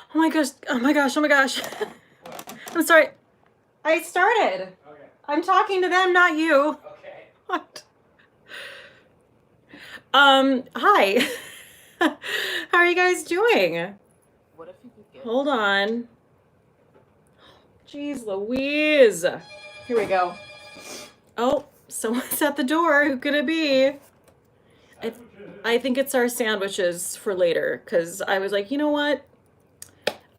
Oh my gosh, oh my gosh, oh my gosh. I'm sorry. I started. Okay. I'm talking to them, not you. Okay. What? Hi. How are you guys doing? What if you could get... Hold on. Jeez Louise. Here we go. Oh, someone's at the door. Who could it be? I think it's our sandwiches for later, because I was like, you know what?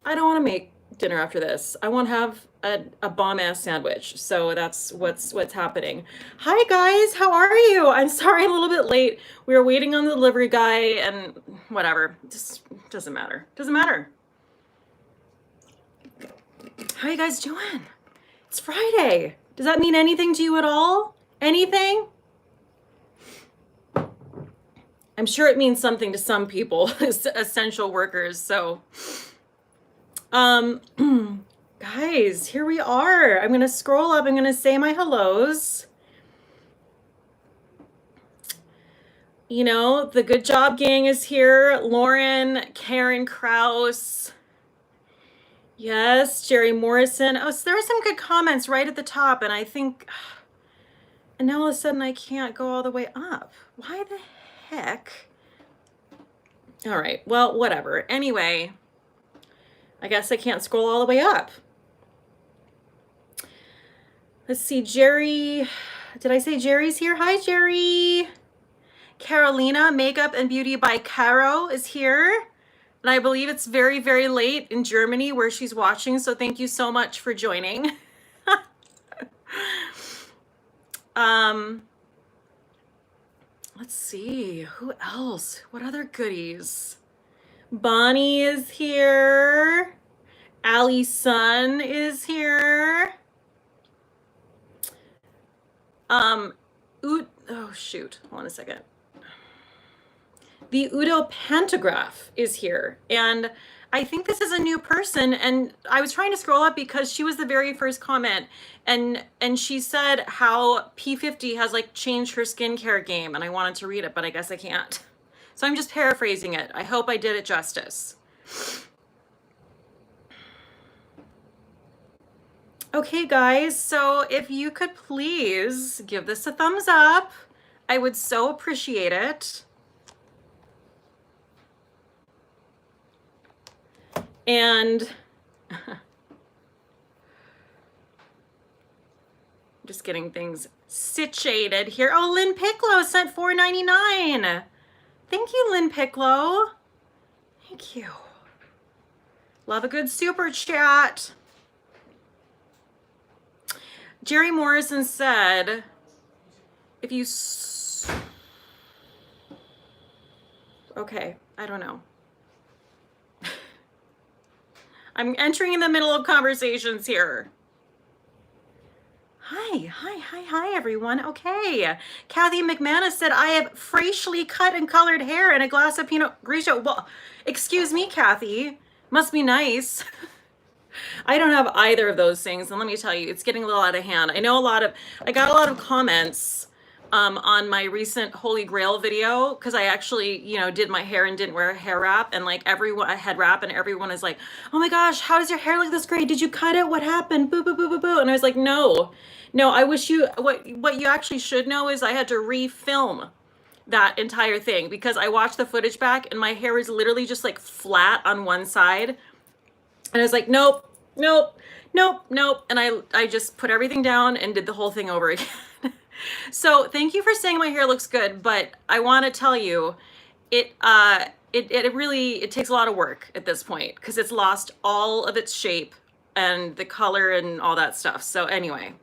I don't want to make dinner after this. I want to have a bomb-ass sandwich. So that's what's happening. Hi guys, how are you? I'm sorry I'm a little bit late. We were waiting on the delivery guy and whatever. Just doesn't matter. Doesn't matter. How you guys doing? It's Friday. Does that mean anything to you at all? Anything? I'm sure it means something to some people, essential workers. So, guys, here we are. I'm gonna scroll up. I'm gonna say my hellos. You know, the Good Job Gang is here. Lauren, Karen Kraus. Yes, Jerry Morrison. Oh, so there are some good comments right at the top, and I think, and now all of a sudden I can't go all the way up. Why the heck? All right, well, whatever. Anyway, I guess I can't scroll all the way up. Let's see, Jerry. Did I say Jerry's here? Hi, Jerry. Carolina, Makeup and Beauty by Caro is here. And I believe it's very, very late in Germany where she's watching. So thank you so much for joining. Let's see, who else? What other goodies? Bonnie is here. Allie's son is here. Oh shoot, hold on a second. The Udo Pantograph is here, and I think this is a new person, and I was trying to scroll up because she was the very first comment, and she said how P50 has like changed her skincare game, and I wanted to read it, but I guess I can't. So I'm just paraphrasing it. I hope I did it justice. Okay, guys, so if you could please give this a thumbs up, I would so appreciate it. And just getting things situated here. Oh, Lynn Piccolo sent $4.99. Thank you, Lynn Piccolo. Thank you. Love a good super chat. Jerry Morrison said, if you... Okay, I don't know. I'm entering in the middle of conversations here. Hi, everyone. Okay. Kathy McManus said, I have freshly cut and colored hair and a glass of Pinot Grigio. Well, excuse me, Kathy. Must be nice. I don't have either of those things. And let me tell you, it's getting a little out of hand. I know I got a lot of comments on my recent Holy Grail video, because I actually, you know, did my hair and didn't wear a hair wrap, and like everyone, a head wrap, and everyone is like, oh my gosh, how does your hair look this great? Did you cut it? What happened? Boo, boo, boo, boo, boo. And I was like, no, I wish you, what you actually should know is I had to refilm that entire thing, because I watched the footage back and my hair was literally just like flat on one side. And I was like, nope. And I just put everything down and did the whole thing over again. So thank you for saying my hair looks good, but I want to tell you, it really takes a lot of work at this point, because it's lost all of its shape and the color and all that stuff. So anyway.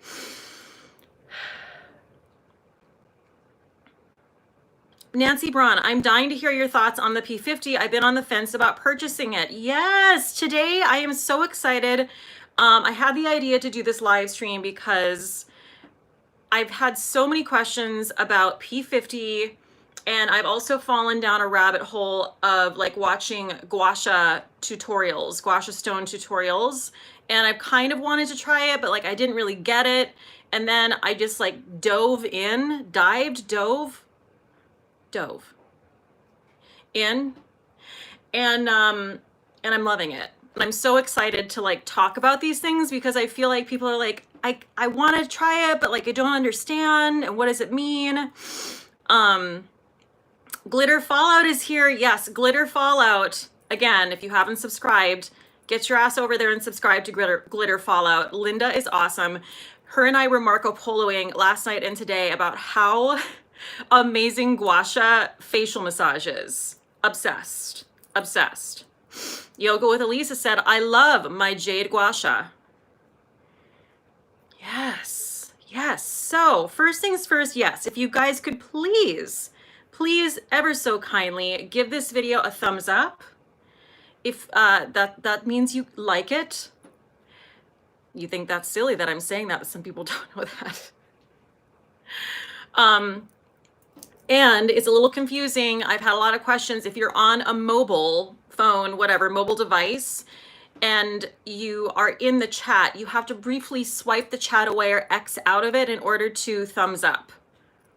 Nancy Braun, I'm dying to hear your thoughts on the P50. I've been on the fence about purchasing it. Yes, today I am so excited. I had the idea to do this live stream because I've had so many questions about P50, and I've also fallen down a rabbit hole of like watching Gua Sha tutorials, Gua Sha stone tutorials, and I've kind of wanted to try it, but like I didn't really get it. And then I just like dove in and I'm loving it. And I'm so excited to like talk about these things because I feel like people are like, I want to try it, but like I don't understand. And what does it mean? Glitter Fallout is here. Yes, Glitter Fallout. Again, if you haven't subscribed, get your ass over there and subscribe to Glitter Fallout. Linda is awesome. Her and I were Marco Poloing last night and today about how amazing Gua Sha facial massage is. Obsessed. Obsessed. Yoga with Elisa said, I love my Jade Gua Sha. Yes. Yes. So first things first, yes, if you guys could please ever so kindly give this video a thumbs up. If that means you like it. You think that's silly that I'm saying that, but some people don't know that. And it's a little confusing. I've had a lot of questions. If you're on a mobile phone, whatever, mobile device, and you are in the chat, you have to briefly swipe the chat away or X out of it in order to thumbs up.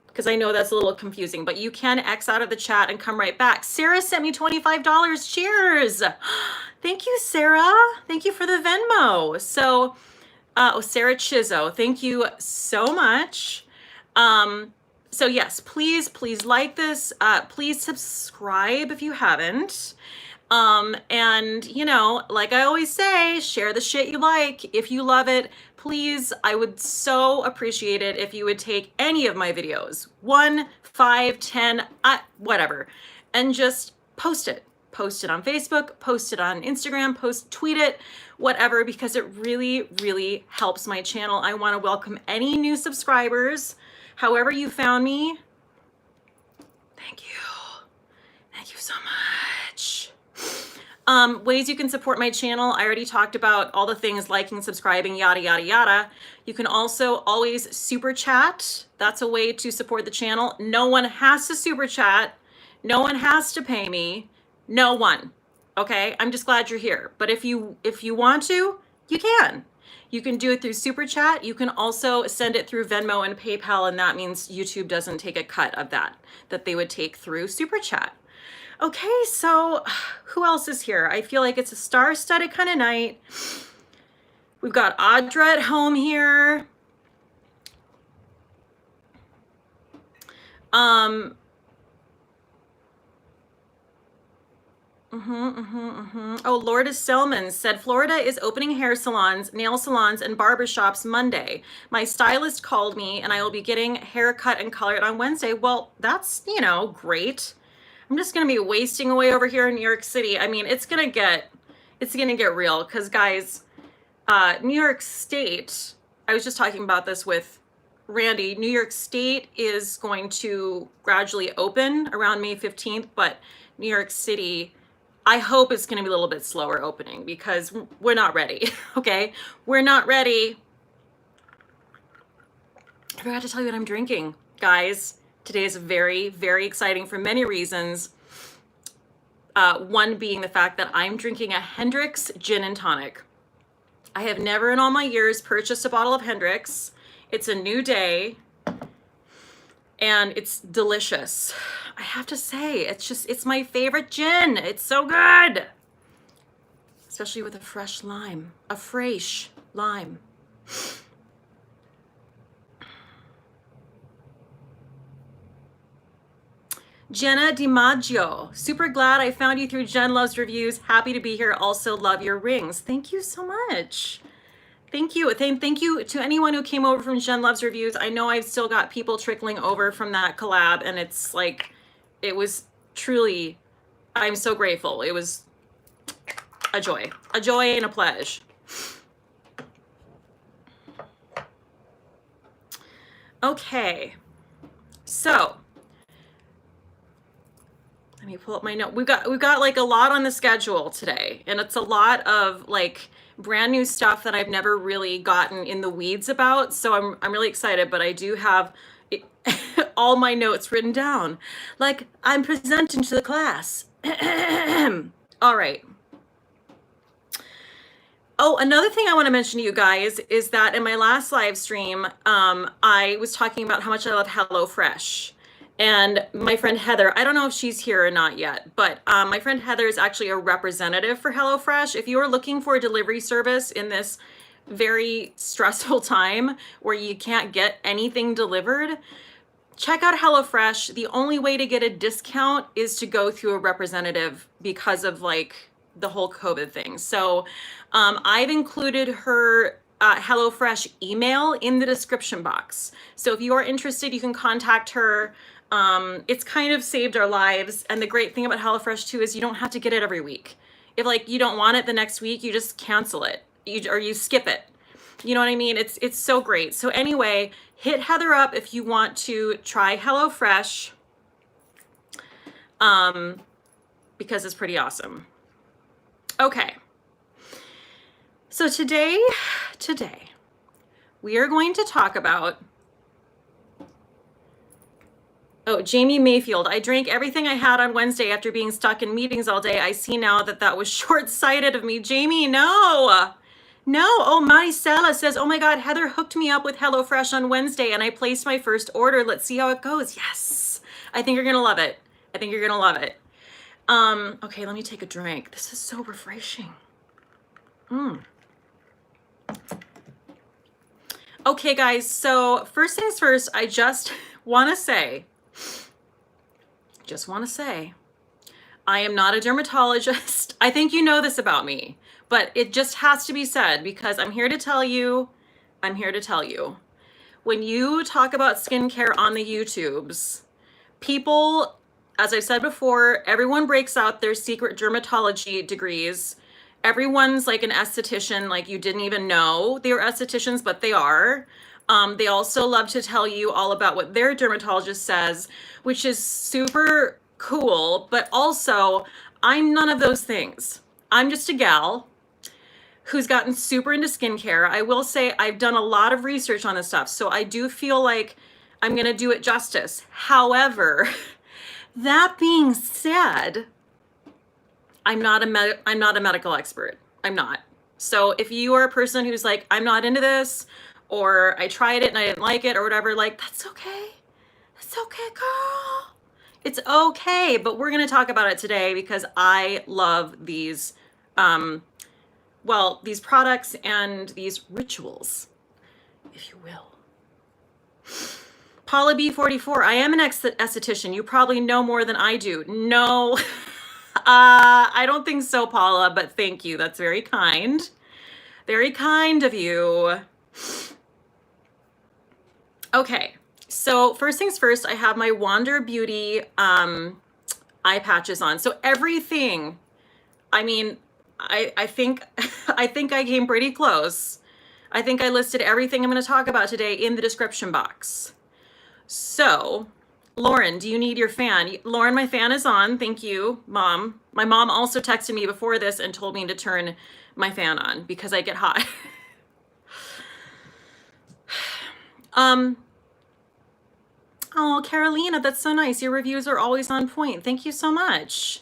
Because I know that's a little confusing, but you can X out of the chat and come right back. Sarah sent me $25. Cheers. Thank you, Sarah. Thank you for the Venmo. So, Sarah Chizzo, thank you so much. So yes, please like this. Please subscribe if you haven't. And you know, like I always say, share the shit you like. If you love it, please, I would so appreciate it if you would take any of my videos, 1, 5, 10, whatever, and just post it. Post it on Facebook, post it on Instagram, tweet it, whatever, because it really, really helps my channel. I want to welcome any new subscribers. However you found me, thank you. Thank you so much. Ways you can support my channel. I already talked about all the things, liking, subscribing, yada, yada, yada. You can also always super chat. That's a way to support the channel. No one has to super chat. No one has to pay me. No one. Okay? I'm just glad you're here. But if you want to, you can. You can do it through super chat. You can also send it through Venmo and PayPal, and that means YouTube doesn't take a cut of that they would take through super chat. Okay, so who else is here? I feel like it's a star-studded kind of night. We've got Audra at home here. Oh, Lourdes Selman said, Florida is opening hair salons, nail salons, and barbershops Monday. My stylist called me and I will be getting hair cut and colored on Wednesday. Well, that's, you know, great. I'm just going to be wasting away over here in New York City. I mean, it's going to get real because guys, New York State, I was just talking about this with Randy. New York State is going to gradually open around May 15th, but New York City, I hope it's going to be a little bit slower opening because we're not ready. Okay. We're not ready. I forgot to tell you what I'm drinking, guys. Today is very, very exciting for many reasons. One being the fact that I'm drinking a Hendrick's gin and tonic. I have never in all my years purchased a bottle of Hendrick's. It's a new day and it's delicious. I have to say, it's my favorite gin. It's so good. Especially with a fresh lime, Jenna DiMaggio, super glad I found you through Jen Loves Reviews. Happy to be here. Also love your rings. Thank you so much. Thank you. Thank you to anyone who came over from Jen Loves Reviews. I know I've still got people trickling over from that collab, and it's like, it was truly, I'm so grateful. It was a joy and a pleasure. Okay, so let me pull up my note. We've got like a lot on the schedule today, and it's a lot of like brand new stuff that I've never really gotten in the weeds about. So I'm really excited, but I do have all my notes written down like I'm presenting to the class. All right. Oh, another thing I want to mention to you guys is that in my last live stream, I was talking about how much I love HelloFresh. And my friend Heather, I don't know if she's here or not yet, but my friend Heather is actually a representative for HelloFresh. If you are looking for a delivery service in this very stressful time where you can't get anything delivered, check out HelloFresh. The only way to get a discount is to go through a representative because of like the whole COVID thing. So I've included her HelloFresh email in the description box. So if you are interested, you can contact her. It's kind of saved our lives. And the great thing about HelloFresh too is you don't have to get it every week. If like you don't want it the next week, you just cancel it or you skip it. You know what I mean? It's so great. So anyway, hit Heather up if you want to try HelloFresh, because it's pretty awesome. Okay. So today, we are going to talk about, oh, Jamie Mayfield. I drank everything I had on Wednesday after being stuck in meetings all day. I see now that that was short-sighted of me. Jamie, no. No. Oh, Maricela says, oh my God, Heather hooked me up with HelloFresh on Wednesday and I placed my first order. Let's see how it goes. Yes. I think you're going to love it. I think you're going to love it. Okay, let me take a drink. This is so refreshing. Okay, guys. So first things first, I just want to say, I am not a dermatologist. I think you know this about me, but it just has to be said because I'm here to tell you, when you talk about skincare on the YouTubes, people, as I said before, everyone breaks out their secret dermatology degrees. Everyone's like an esthetician, like you didn't even know they were estheticians, but they are. They also love to tell you all about what their dermatologist says, which is super cool, but also I'm none of those things. I'm just a gal who's gotten super into skincare. I will say I've done a lot of research on this stuff, so I do feel like I'm gonna do it justice. However, that being said, I'm not a medical expert. I'm not. So if you are a person who's like, I'm not into this, or I tried it and I didn't like it or whatever, like, that's okay. That's okay, girl. It's okay. But we're going to talk about it today because I love these, these products and these rituals, if you will. Paula B44, I am an esthetician. You probably know more than I do. No, I don't think so, Paula, but thank you. That's very kind. Very kind of you. Okay, so first things first, I have my Wander Beauty eye patches on. So everything, I mean, I think I came pretty close. I think I listed everything I'm going to talk about today in the description box. So, Lauren, do you need your fan? Lauren, my fan is on. Thank you, Mom. My mom also texted me before this and told me to turn my fan on because I get hot. Oh, Carolina, that's so nice. Your reviews are always on point. Thank you so much.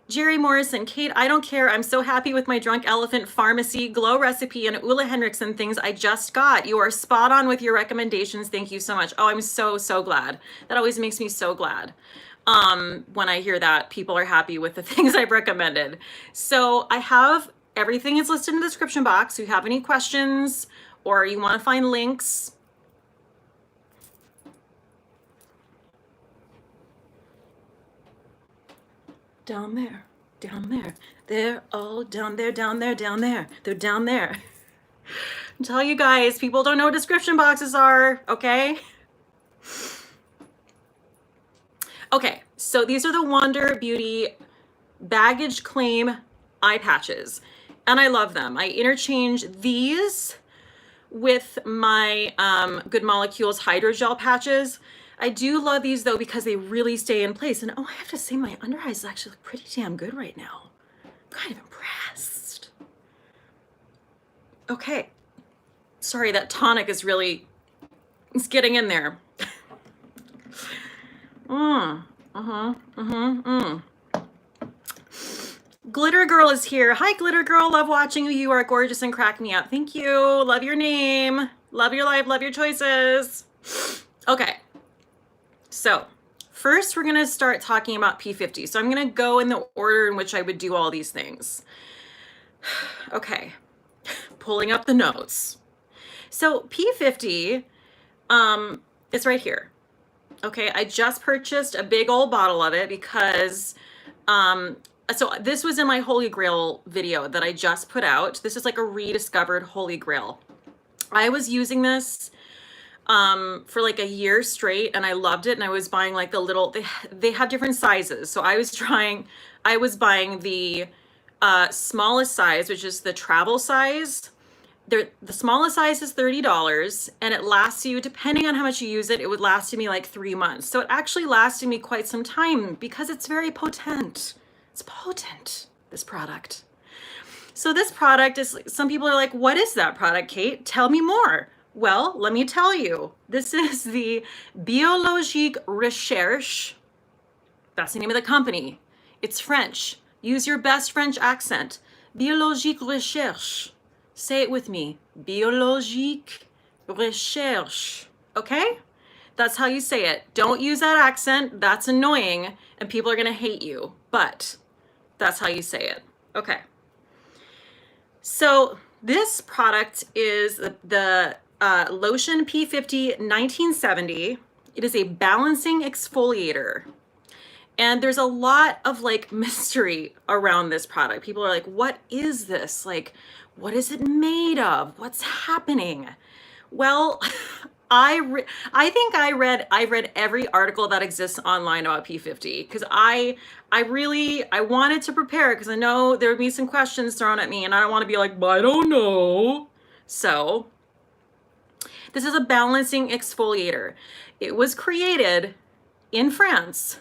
Jerry Morrison, Kate, I don't care. I'm so happy with my Drunk Elephant Pharmacy Glow Recipe and Ulla Henriksen things I just got. You are spot on with your recommendations. Thank you so much. Oh, I'm so, so glad. That always makes me so glad when I hear that people are happy with the things I've recommended. So I have everything is listed in the description box. If you have any questions or you want to find links, down there, down there. They're all down there, down there, down there. They're down there. I tell you guys, people don't know what description boxes are, okay? Okay, so these are the Wander Beauty Baggage Claim eye patches, and I love them. I interchange these with my Good Molecules hydrogel patches. I do love these though because they really stay in place. And oh, I have to say my under eyes actually look pretty damn good right now. I'm kind of impressed. Okay. Sorry, that tonic is really, it's getting in there. Glitter Girl is here. Hi, Glitter Girl. Love watching you. You are gorgeous and crack me up. Thank you. Love your name. Love your life. Love your choices. Okay. So First, we're gonna start talking about P50. So I'm gonna go in the order in which I would do all these things. Okay, pulling up the notes. So P50 is right here. Okay, I just purchased a big old bottle of it because so this was in my Holy Grail video that I just put out. This is like a rediscovered Holy Grail. I was using this for like a year straight and I loved it, and I was buying like the little, they have different sizes. So I was buying the smallest size, which is the travel size. The smallest size is $30 and it lasts you, depending on how much you use it, it would last me like 3 months. So it actually lasted me quite some time because it's very potent. It's potent, this product. So this product is, some people are like, what is that product, Kate? Tell me more. Well, let me tell you. This is the Biologique Recherche. That's the name of the company. It's French. Use your best French accent. Biologique Recherche. Say it with me. Biologique Recherche. Okay? That's how you say it. Don't use that accent. That's annoying and people are going to hate you. But that's how you say it. Okay. So this product is the Lotion P50 1970. It is a balancing exfoliator. And there's a lot of like mystery around this product. People are like, what is this? Like, what is it made of? What's happening? Well, I think I read every article that exists online about P50 because I wanted to prepare because I know there would be some questions thrown at me and I don't want to be like, but I don't know. So this is a balancing exfoliator. It was created in France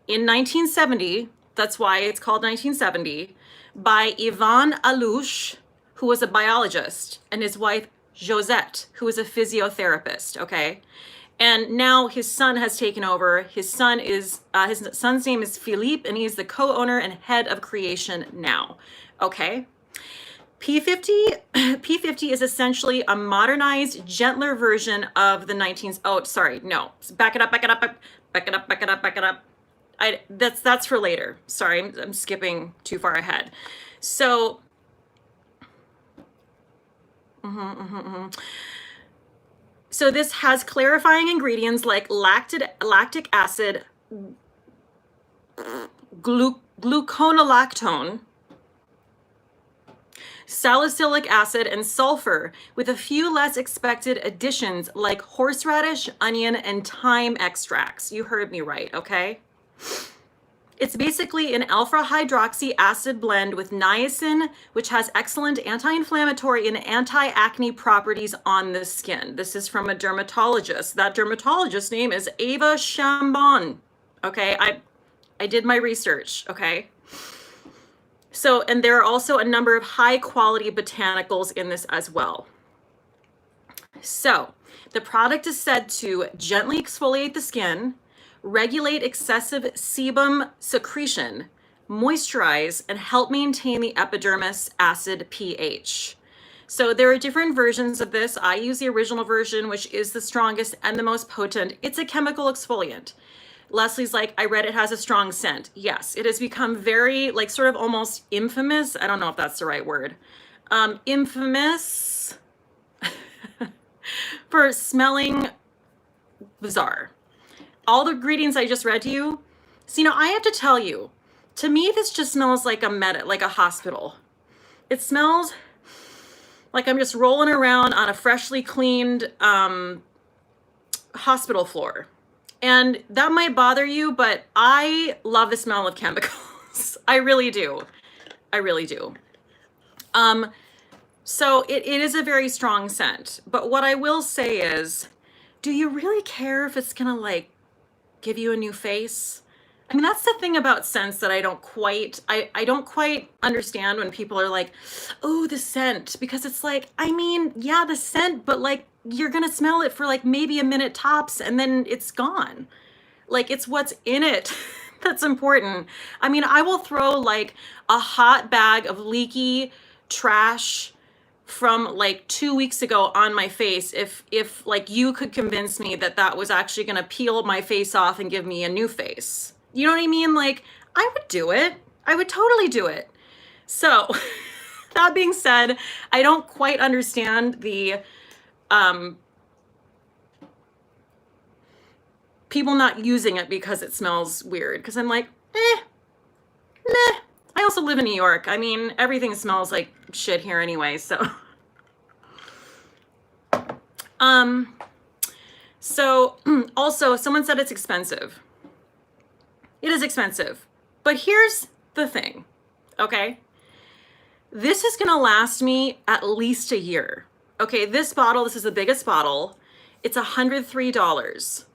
in 1970. That's why it's called 1970, by Yvan Alouche, who was a biologist, and his wife Josette, who was a physiotherapist, okay? And now his son has taken over. His son's name is Philippe, and he's the co-owner and head of creation now, okay? P50 is essentially a modernized, gentler version of the back it up. That's for later. Sorry, I'm skipping too far ahead. So, so this has clarifying ingredients like lactic acid, gluconolactone, salicylic acid, and sulfur, with a few less expected additions like horseradish, onion, and thyme extracts. You heard me right, okay? It's basically an alpha hydroxy acid blend with niacin, which has excellent anti-inflammatory and anti-acne properties on the skin. This is from a dermatologist. That dermatologist's name is Eva Chambon. Okay, I did my research, okay? So, and there are also a number of high quality botanicals in this as well. So, the product is said to gently exfoliate the skin, regulate excessive sebum secretion, moisturize, and help maintain the epidermis acid pH. So there are different versions of this. I use the original version, which is the strongest and the most potent. It's a chemical exfoliant. Leslie's like, I read it has a strong scent. Yes, it has become very, like, sort of almost infamous. I don't know if that's the right word. Infamous for smelling bizarre. All the ingredients I just read to you. So, I have to tell you, to me, this just smells like a hospital. It smells like I'm just rolling around on a freshly cleaned hospital floor. And that might bother you, but I love the smell of chemicals. I really do. I really do. So it is a very strong scent. But what I will say is, do you really care if it's gonna like give you a new face? I mean, that's the thing about scents that I don't quite understand when people are like, oh, the scent, because it's like, I mean, yeah, the scent, but like, you're gonna smell it for like maybe a minute tops and then it's gone. Like, it's what's in it that's important. I mean, I will throw like a hot bag of leaky trash from like 2 weeks ago on my face if like you could convince me that that was actually going to peel my face off and give me a new face. You know what I mean? Like, I would do it. I would totally do it. So that being said, I don't quite understand the people not using it because it smells weird. Because I'm like, meh. I also live in New York. I mean, everything smells like shit here anyway, so. So also someone said it's expensive. It is expensive, but here's the thing, okay? This is gonna last me at least a year. Okay, this bottle, this is the biggest bottle. It's $103.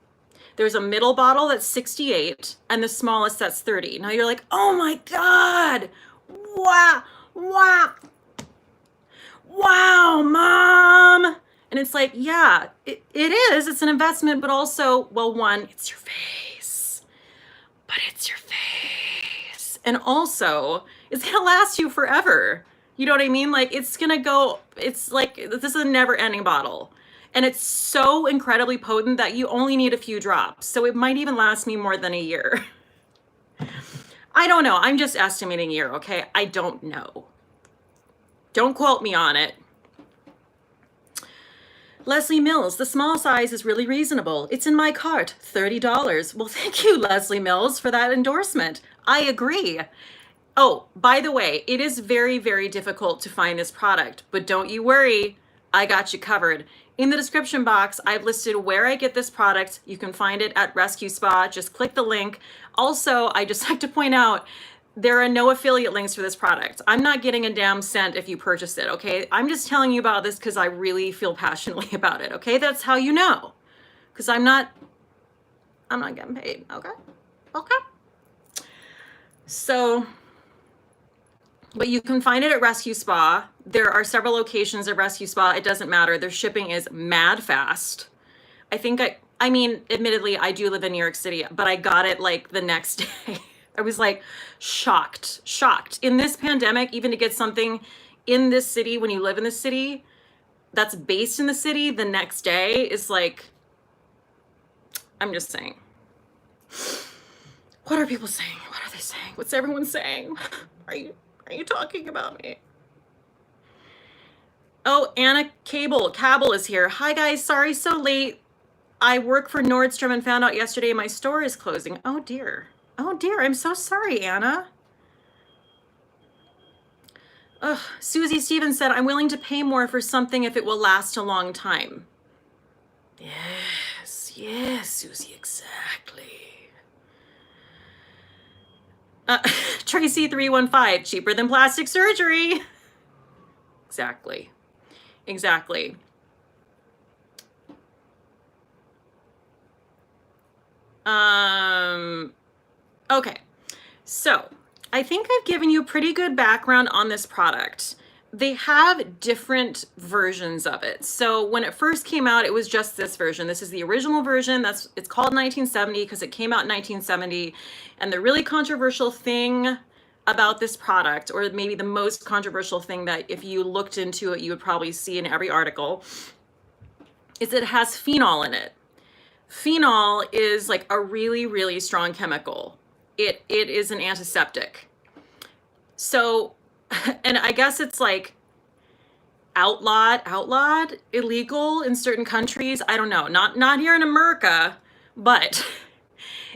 There's a middle bottle that's 68 and the smallest that's 30. Now you're like, oh my God, wow, Mom. And it's like, yeah, it is, it's an investment, but also, well, one, it's your face, but it's your face. And also, it's gonna last you forever. You know what I mean? Like, it's gonna go, it's like, this is a never ending bottle. And it's so incredibly potent that you only need a few drops. So it might even last me more than a year. I don't know. I'm just estimating a year, okay? I don't know. Don't quote me on it. Leslie Mills, the small size is really reasonable. It's in my cart, $30. Well, thank you, Leslie Mills, for that endorsement. I agree. Oh, by the way, it is very, very difficult to find this product, but don't you worry. I got you covered. In the description box, I've listed where I get this product. You can find it at Rescue Spa. Just click the link. Also, I just like to point out, there are no affiliate links for this product. I'm not getting a damn cent if you purchase it, okay? I'm just telling you about this because I really feel passionately about it, okay? That's how you know. Because I'm not getting paid, okay? Okay. So, but you can find it at Rescue Spa. There are several locations at Rescue Spa. It doesn't matter. Their shipping is mad fast. I mean, admittedly, I do live in New York City, but I got it like the next day. I was like shocked. In this pandemic, even to get something in this city, when you live in the city, that's based in the city, the next day is like, I'm just saying. What are people saying? What are they saying? What's everyone saying? Are you talking about me? Oh, Anna Cable is here. Hi guys, sorry so late. I work for Nordstrom and found out yesterday my store is closing. Oh dear. Oh dear, I'm so sorry, Anna. Ugh. Susie Stevens said, I'm willing to pay more for something if it will last a long time. Yes, Susie, exactly. Tracy315, cheaper than plastic surgery. Exactly. Okay, so I think I've given you a pretty good background on this product. They have different versions of it. So when it first came out, it was just this version. This is the original version. It's called 1970 because it came out in 1970. And the really controversial thing about this product, or maybe the most controversial thing that if you looked into it, you would probably see in every article, is it has phenol in it. Phenol is like a really, really strong chemical. It is an antiseptic. So, and I guess it's like outlawed, illegal in certain countries. I don't know, not here in America, but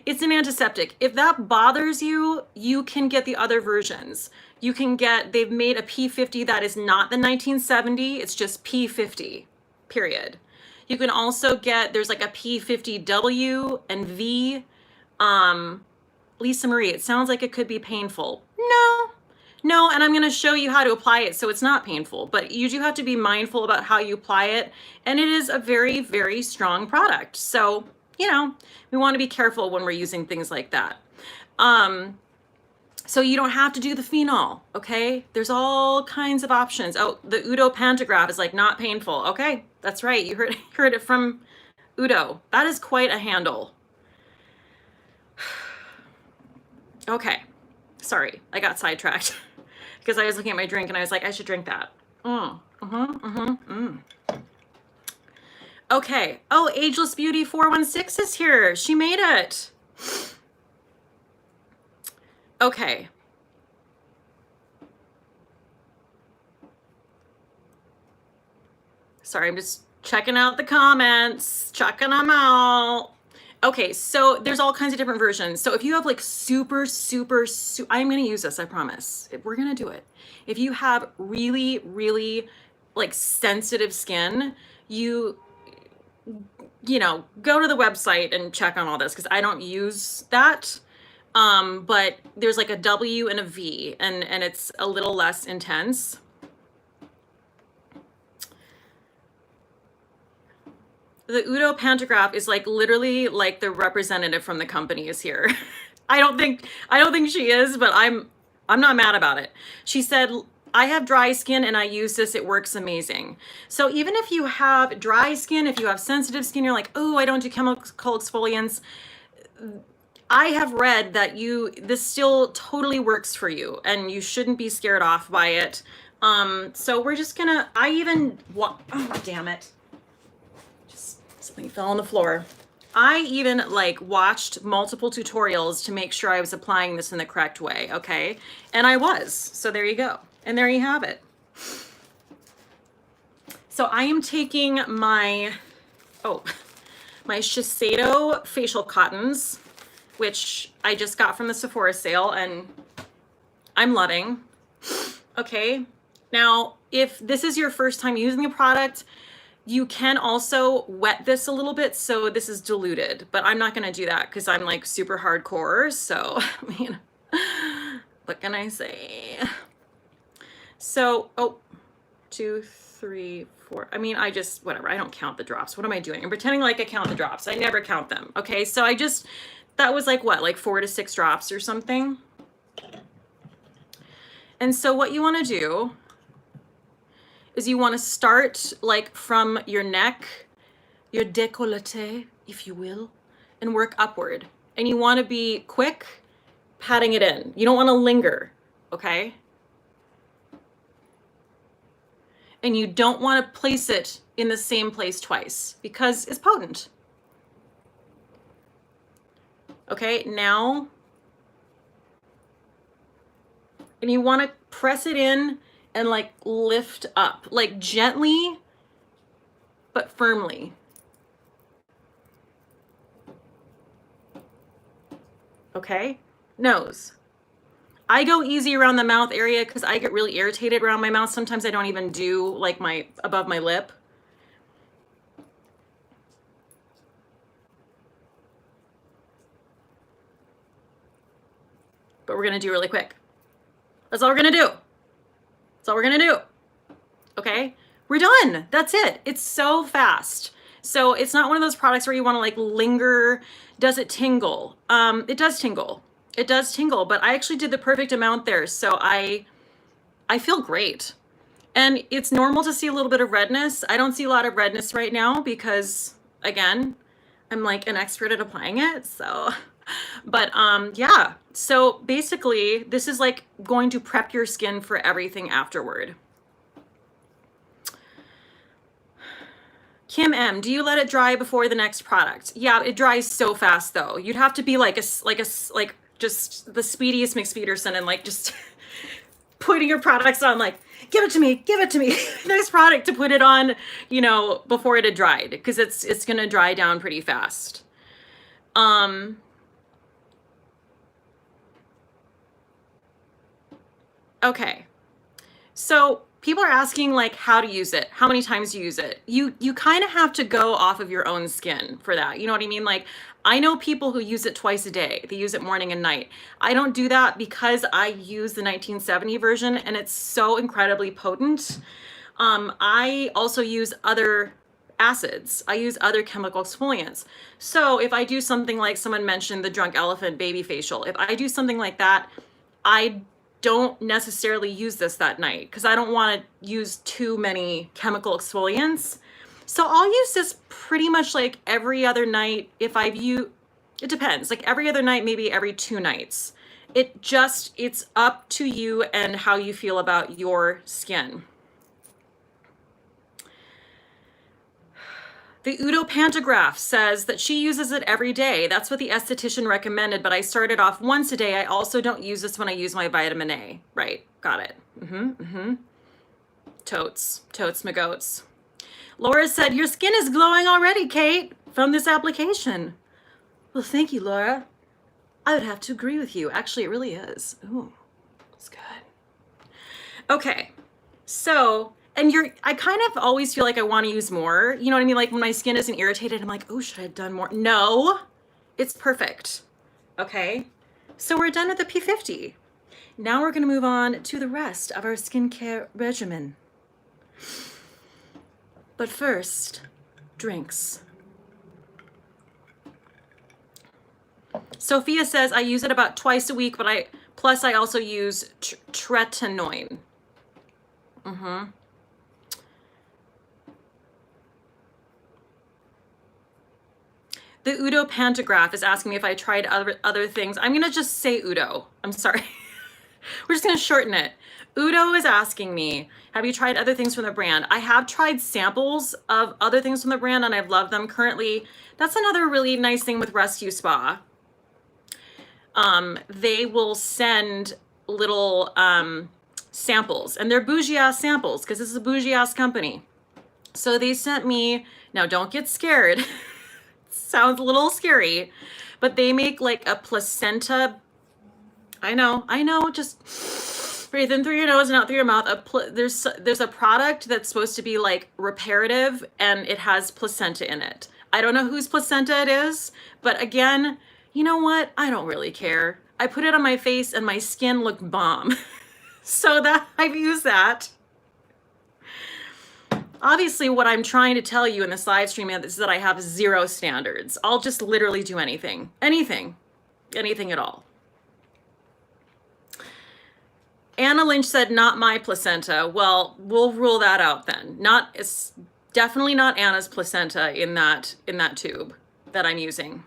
it's an antiseptic. If that bothers you, you can get the other versions. You can get, they've made a p50 that is not the 1970, it's just p50, period. You can also get, there's like a p50W and V. Lisa Marie, it sounds like it could be painful. No, and I'm gonna show you how to apply it so it's not painful, but you do have to be mindful about how you apply it. And it is a very, very strong product. So, you know, we wanna be careful when we're using things like that. So you don't have to do the phenol, okay? There's all kinds of options. Oh, the Udo Pantograph is like not painful. Okay, that's right, you heard it from Udo. That is quite a handle. Okay, sorry, I got sidetracked because I was looking at my drink and I was like, I should drink that. Okay. Oh, Ageless Beauty 416 is here. She made it. Okay. Sorry, I'm just checking out the comments, checking them out. Okay, so there's all kinds of different versions. So if you have like I'm gonna use this, I promise. We're gonna do it. If you have really, really like sensitive skin, you know, go to the website and check on all this because I don't use that. But there's like a W and a V, and it's a little less intense. The Udo pantograph is like literally like the representative from the company is here. I don't think she is, but I'm not mad about it. She said, I have dry skin and I use this, it works amazing. So even if you have dry skin, if you have sensitive skin, you're like, oh, I don't do chemical exfoliants, I have read that this still totally works for you and you shouldn't be scared off by it. So we're just gonna, oh, damn it. Something fell on the floor. I even like watched multiple tutorials to make sure I was applying this in the correct way, okay? And I was, so there you go. And there you have it. So I am taking my Shiseido facial cottons, which I just got from the Sephora sale and I'm loving. Okay, now if this is your first time using the product, you can also wet this a little bit so this is diluted, but I'm not gonna do that because I'm like super hardcore, so I mean, what can I say? So, 2, 3, 4, I mean, whatever, I don't count the drops. What am I doing? I'm pretending like I count the drops. I never count them, okay? So that was like what, like 4 to 6 drops or something? And so what you wanna do is you want to start like from your neck, your décolleté, if you will, and work upward. And you want to be quick patting it in. You don't want to linger, okay? And you don't want to place it in the same place twice because it's potent. Okay, now, and you want to press it in and like lift up, like gently, but firmly. Okay, nose. I go easy around the mouth area because I get really irritated around my mouth. Sometimes I don't even do like above my lip. But we're gonna do really quick. That's all we're gonna do. That's all we're gonna do. Okay, we're done. That's it. It's so fast. So it's not one of those products where you want to like linger. Does it tingle? It does tingle. It does tingle, but I actually did the perfect amount there. So I feel great. And it's normal to see a little bit of redness. I don't see a lot of redness right now because again, I'm like an expert at applying it. So, but yeah. So basically this is like going to prep your skin for everything afterward. Kim M, do you let it dry before the next product? Yeah, it dries so fast though. You'd have to be like just the speediest McSpeederson and like just putting your products on like, give it to me, next product to put it on, you know, before it had dried because it's gonna dry down pretty fast. Okay, so people are asking like how to use it, how many times you use it. You kind of have to go off of your own skin for that. You know what I mean? Like I know people who use it twice a day. They use it morning and night. I don't do that because I use the 1970 version and it's so incredibly potent. I also use other acids. I use other chemical exfoliants. So if I do something like someone mentioned the Drunk Elephant baby facial, if I do something like that, I don't necessarily use this that night because I don't want to use too many chemical exfoliants. So I'll use this pretty much like every other night. It depends, like every other night, maybe every 2 nights. It's up to you and how you feel about your skin. The Udo Pantograph says that she uses it every day. That's what the esthetician recommended, but I started off once a day. I also don't use this when I use my vitamin A. Right, got it. Totes, my goats. Laura said, your skin is glowing already, Kate, from this application. Well, thank you, Laura. I would have to agree with you. Actually, it really is. Ooh, it's good. Okay, so, and I kind of always feel like I want to use more. You know what I mean? Like when my skin isn't irritated, I'm like, oh, should I have done more? No, it's perfect. Okay, so we're done with the P50. Now we're going to move on to the rest of our skincare regimen. But first, drinks. Sophia says I use it about twice a week, but I also use tretinoin. The Udo Pantograph is asking me if I tried other things. I'm gonna just say Udo. I'm sorry. We're just gonna shorten it. Udo is asking me, have you tried other things from the brand? I have tried samples of other things from the brand and I've loved them. Currently, that's another really nice thing with Rescue Spa. They will send little samples, and they're bougie ass samples because this is a bougie ass company. So they sent me, now don't get scared. Sounds a little scary, but they make like a placenta. I know, just breathe in through your nose and out through your mouth. There's a product that's supposed to be like reparative and it has placenta in it. I don't know whose placenta it is, but again, you know what? I don't really care. I put it on my face and my skin looked bomb. So that I've used that. Obviously, what I'm trying to tell you in this live stream is that I have zero standards. I'll just literally do anything at all. Anna Lynch said, not my placenta. Well, we'll rule that out then. It's definitely not Anna's placenta in that tube that I'm using.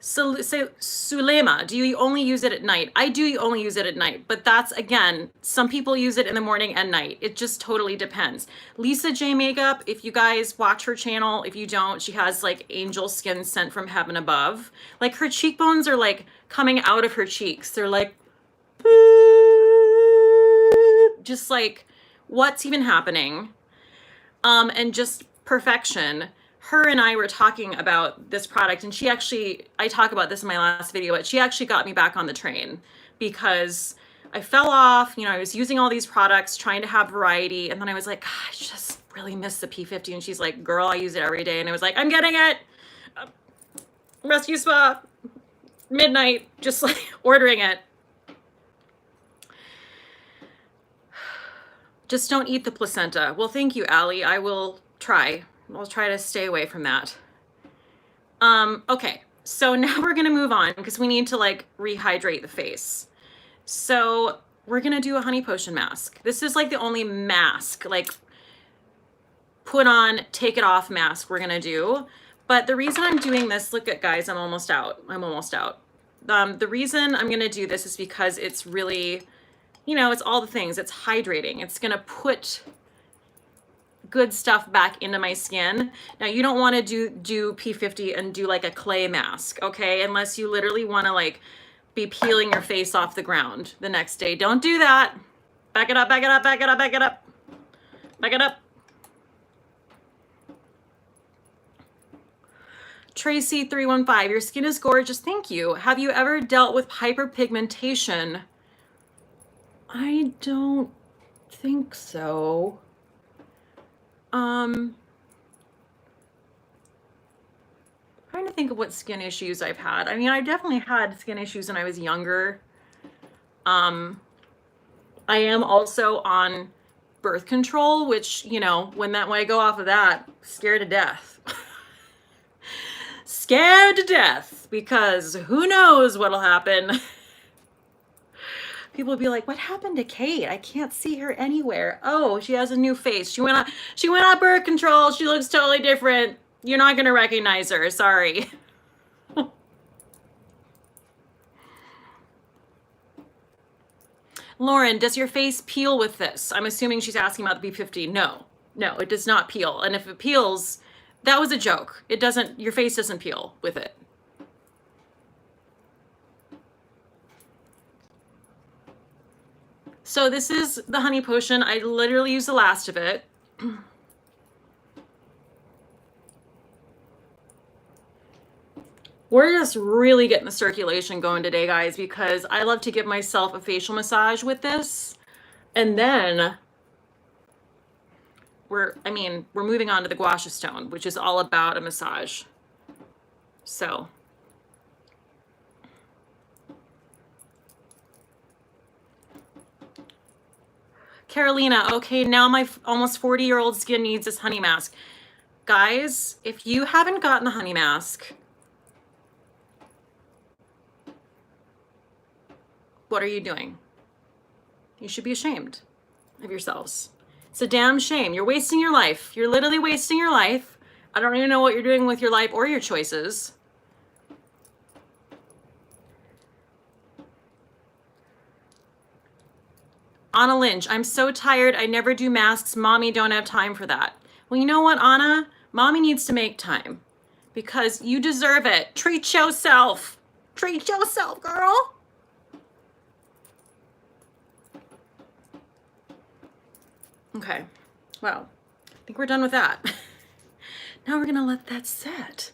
So Sulema, do you only use it at night? I do only use it at night, but that's, again, some people use it in the morning and night. It just totally depends. Lisa J Makeup, if you guys watch her channel, if you don't, she has like angel skin sent from heaven above. Like her cheekbones are like coming out of her cheeks. They're like, just like, what's even happening? And just perfection. Her and I were talking about this product, and I talk about this in my last video, but she actually got me back on the train because I fell off. You know, I was using all these products, trying to have variety, and then I was like, I just really miss the P50. And she's like, girl, I use it every day. And I was like, I'm getting it. Rescue Spa, midnight, just like ordering it. Just don't eat the placenta. Well, thank you, Allie. I will try. I'll try to stay away from that. Okay, so now we're gonna move on because we need to like rehydrate the face. So we're gonna do a honey potion mask. This is like the only mask, like put on, take it off mask we're gonna do. But the reason I'm doing this, look at guys, I'm almost out. The reason I'm gonna do this is because it's really, you know, it's all the things. It's hydrating. It's gonna put good stuff back into my skin. Now you don't want to do P50 and do like a clay mask, okay? Unless you literally want to like be peeling your face off the ground the next day. Don't do that. Back it up, back it up, back it up, back it up. Back it up. Tracy315, your skin is gorgeous. Thank you. Have you ever dealt with hyperpigmentation? I don't think so. Trying to think of what skin issues I've had. I mean, I definitely had skin issues when I was younger. I am also on birth control, which, you know, when I go off of that, scared to death. Scared to death, because who knows what'll happen. People would be like, what happened to Kate? I can't see her anywhere. Oh, she has a new face. She went on birth control. She looks totally different. You're not going to recognize her. Sorry. Lauren, does your face peel with this? I'm assuming she's asking about the p50. No, it does not peel. And if it peels, that was a joke. It doesn't, your face doesn't peel with it. So this is the honey potion. I literally used the last of it. We're just really getting the circulation going today, guys, because I love to give myself a facial massage with this. And then we're moving on to the Gua Sha stone, which is all about a massage. So Carolina, okay, now my almost 40-year-old skin needs this honey mask. Guys, if you haven't gotten the honey mask, what are you doing? You should be ashamed of yourselves. It's a damn shame. You're wasting your life. You're literally wasting your life. I don't even know what you're doing with your life or your choices. Anna Lynch, I'm so tired. I never do masks. Mommy don't have time for that. Well, you know what, Anna? Mommy needs to make time because you deserve it. Treat yourself. Treat yourself, girl. Okay, well, I think we're done with that. Now we're gonna let that set.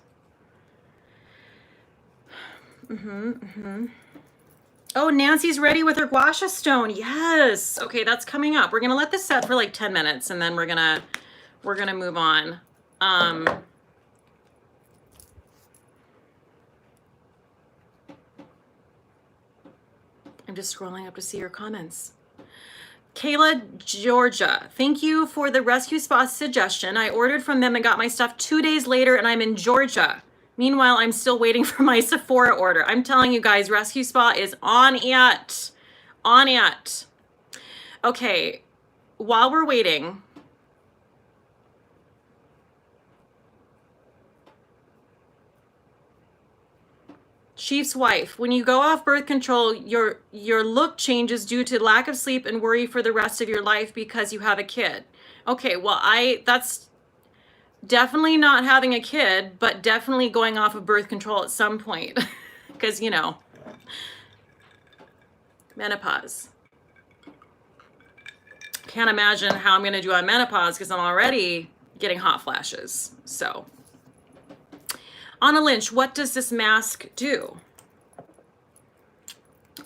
Oh, Nancy's ready with her Gua Sha stone. Yes. Okay, that's coming up. We're gonna let this set for like 10 minutes and then we're gonna move on. I'm just scrolling up to see your comments. Kayla, Georgia, thank you for the Rescue Spa suggestion. I ordered from them and got my stuff 2 days later and I'm in Georgia. Meanwhile, I'm still waiting for my Sephora order. I'm telling you guys, Rescue Spa is on it. On it. Okay, while we're waiting, Chief's wife, when you go off birth control, your look changes due to lack of sleep and worry for the rest of your life because you have a kid. Okay, well, that's definitely not having a kid, but definitely going off of birth control at some point because, you know, menopause. Can't imagine how I'm going to do on menopause because I'm already getting hot flashes. So, Anna Lynch, what does this mask do?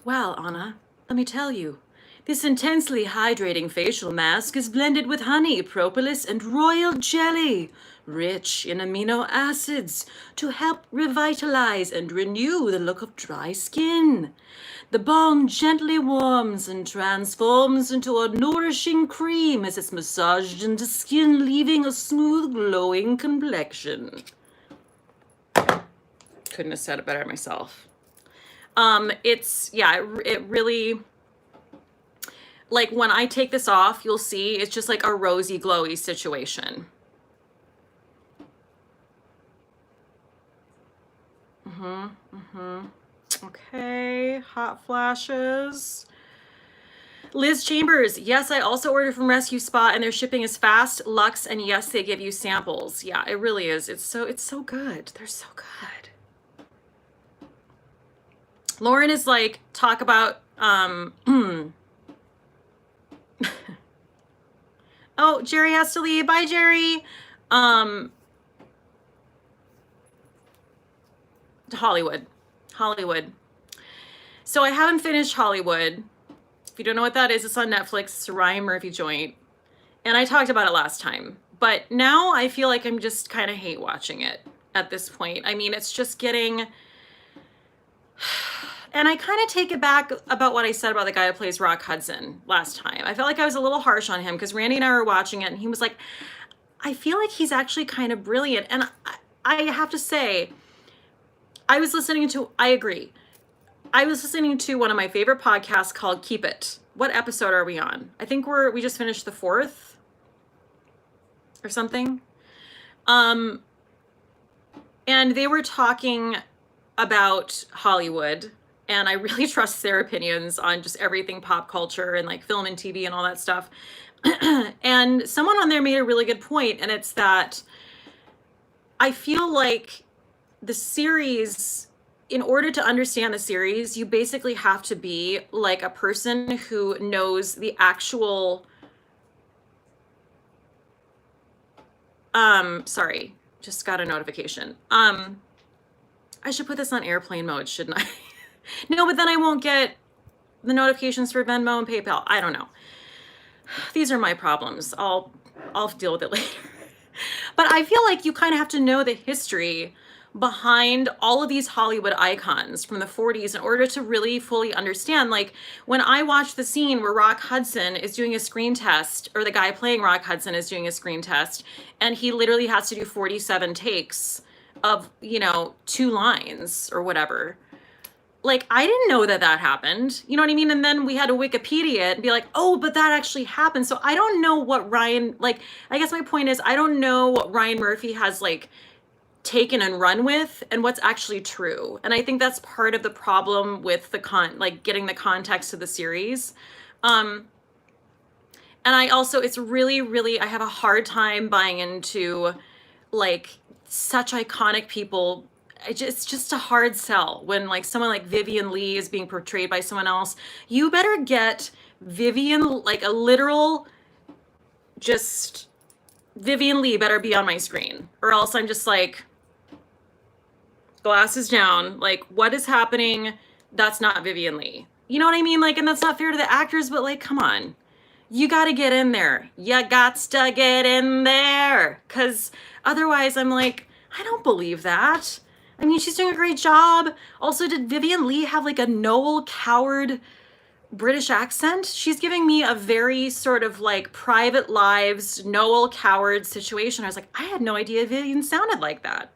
Well, Anna, let me tell you. This intensely hydrating facial mask is blended with honey, propolis, and royal jelly, rich in amino acids, to help revitalize and renew the look of dry skin. The balm gently warms and transforms into a nourishing cream as it's massaged into skin, leaving a smooth, glowing complexion. Couldn't have said it better myself. It really, like when I take this off, you'll see it's just like a rosy glowy situation. Okay, hot flashes. Liz Chambers, yes, I also ordered from Rescue Spa and their shipping is fast, luxe, and yes, they give you samples. Yeah, it really is. It's so good. They're so good. Lauren is like, talk about, oh, Jerry has to leave. Bye, Jerry. Hollywood. So I haven't finished Hollywood. If you don't know what that is, it's on Netflix. It's a Ryan Murphy joint. And I talked about it last time. But now I feel like I'm just kind of hate watching it at this point. I mean, it's just getting... And I kind of take it back about what I said about the guy who plays Rock Hudson last time. I felt like I was a little harsh on him because Randy and I were watching it and he was like, I feel like he's actually kind of brilliant. And I have to say, I agree. I was listening to one of my favorite podcasts called Keep It. What episode are we on? I think we just finished the 4th or something. And they were talking about Hollywood and I really trust their opinions on just everything pop culture and like film and TV and all that stuff. And someone on there made a really good point, and it's that I feel like the series, in order to understand the series, you basically have to be like a person who knows the actual sorry, just got a notification. I should put this on airplane mode, shouldn't I? No, but then I won't get the notifications for Venmo and PayPal. I don't know. These are my problems. I'll deal with it later. But I feel like you kind of have to know the history behind all of these Hollywood icons from the 40s in order to really fully understand. Like when I watch the scene where Rock Hudson is doing a screen test, or the guy playing Rock Hudson is doing a screen test, and he literally has to do 47 takes of, you know, 2 lines or whatever. Like, I didn't know that that happened. You know what I mean? And then we had to Wikipedia it and be like, oh, but that actually happened. So I don't know what Ryan, like, I guess my point is, I don't know what Ryan Murphy has, like, taken and run with and what's actually true. And I think that's part of the problem with the like getting the context of the series. And I also, it's really, really, I have a hard time buying into like such iconic people. It's just a hard sell when like someone like Vivian Lee is being portrayed by someone else. You better get Vivian, like a literal, just Vivian Lee better be on my screen, or else I'm just like, glasses down, like what is happening? That's not Vivian Lee. You know what I mean? Like, and that's not fair to the actors, but like, come on. You got to get in there. You gots to get in there. Because otherwise I'm like, I don't believe that. I mean, she's doing a great job. Also, did Vivian Lee have like a Noel Coward British accent? She's giving me a very sort of like Private Lives, Noel Coward situation. I was like, I had no idea Vivian sounded like that.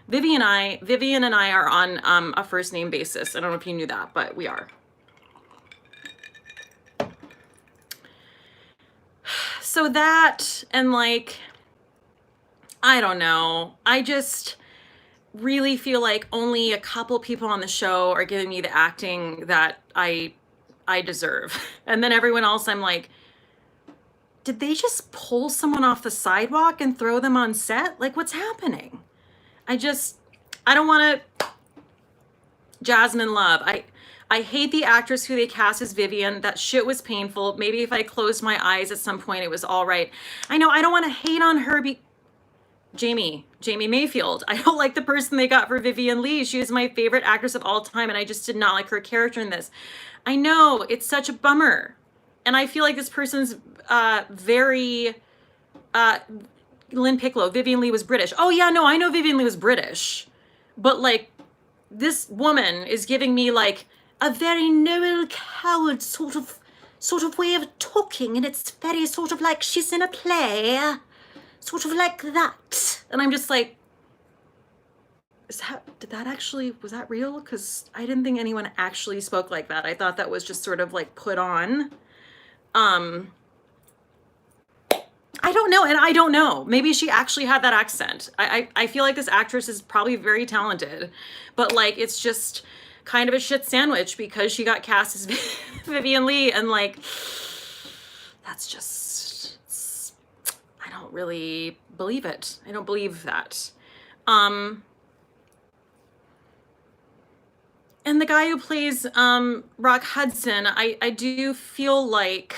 Vivian and I are on a first name basis. I don't know if you knew that, but we are. So that, and like, I don't know. I just really feel like only a couple people on the show are giving me the acting that I deserve. And then everyone else, I'm like, did they just pull someone off the sidewalk and throw them on set? Like, what's happening? I don't want to. Jasmine Love. I hate the actress who they cast as Vivian. That shit was painful. Maybe if I closed my eyes at some point, it was all right. I know, I don't want to hate on her. Jamie Mayfield. I don't like the person they got for Vivian Lee. She is my favorite actress of all time, and I just did not like her character in this. I know, it's such a bummer. And I feel like this person's very... Lynn Piccolo, Vivian Lee was British. Oh yeah, no, I know Vivian Lee was British. But like, this woman is giving me like a very Noel Coward sort of way of talking, and it's very sort of like she's in a play, sort of like that. And I'm just like, was that real? Because I didn't think anyone actually spoke like that. I thought that was just sort of like put on. I don't know, and I don't know. Maybe she actually had that accent. I feel like this actress is probably very talented, but like it's just kind of a shit sandwich because she got cast as Vivian Lee, and like that's just, I don't really believe it. I don't believe that. And the guy who plays Rock Hudson, I do feel like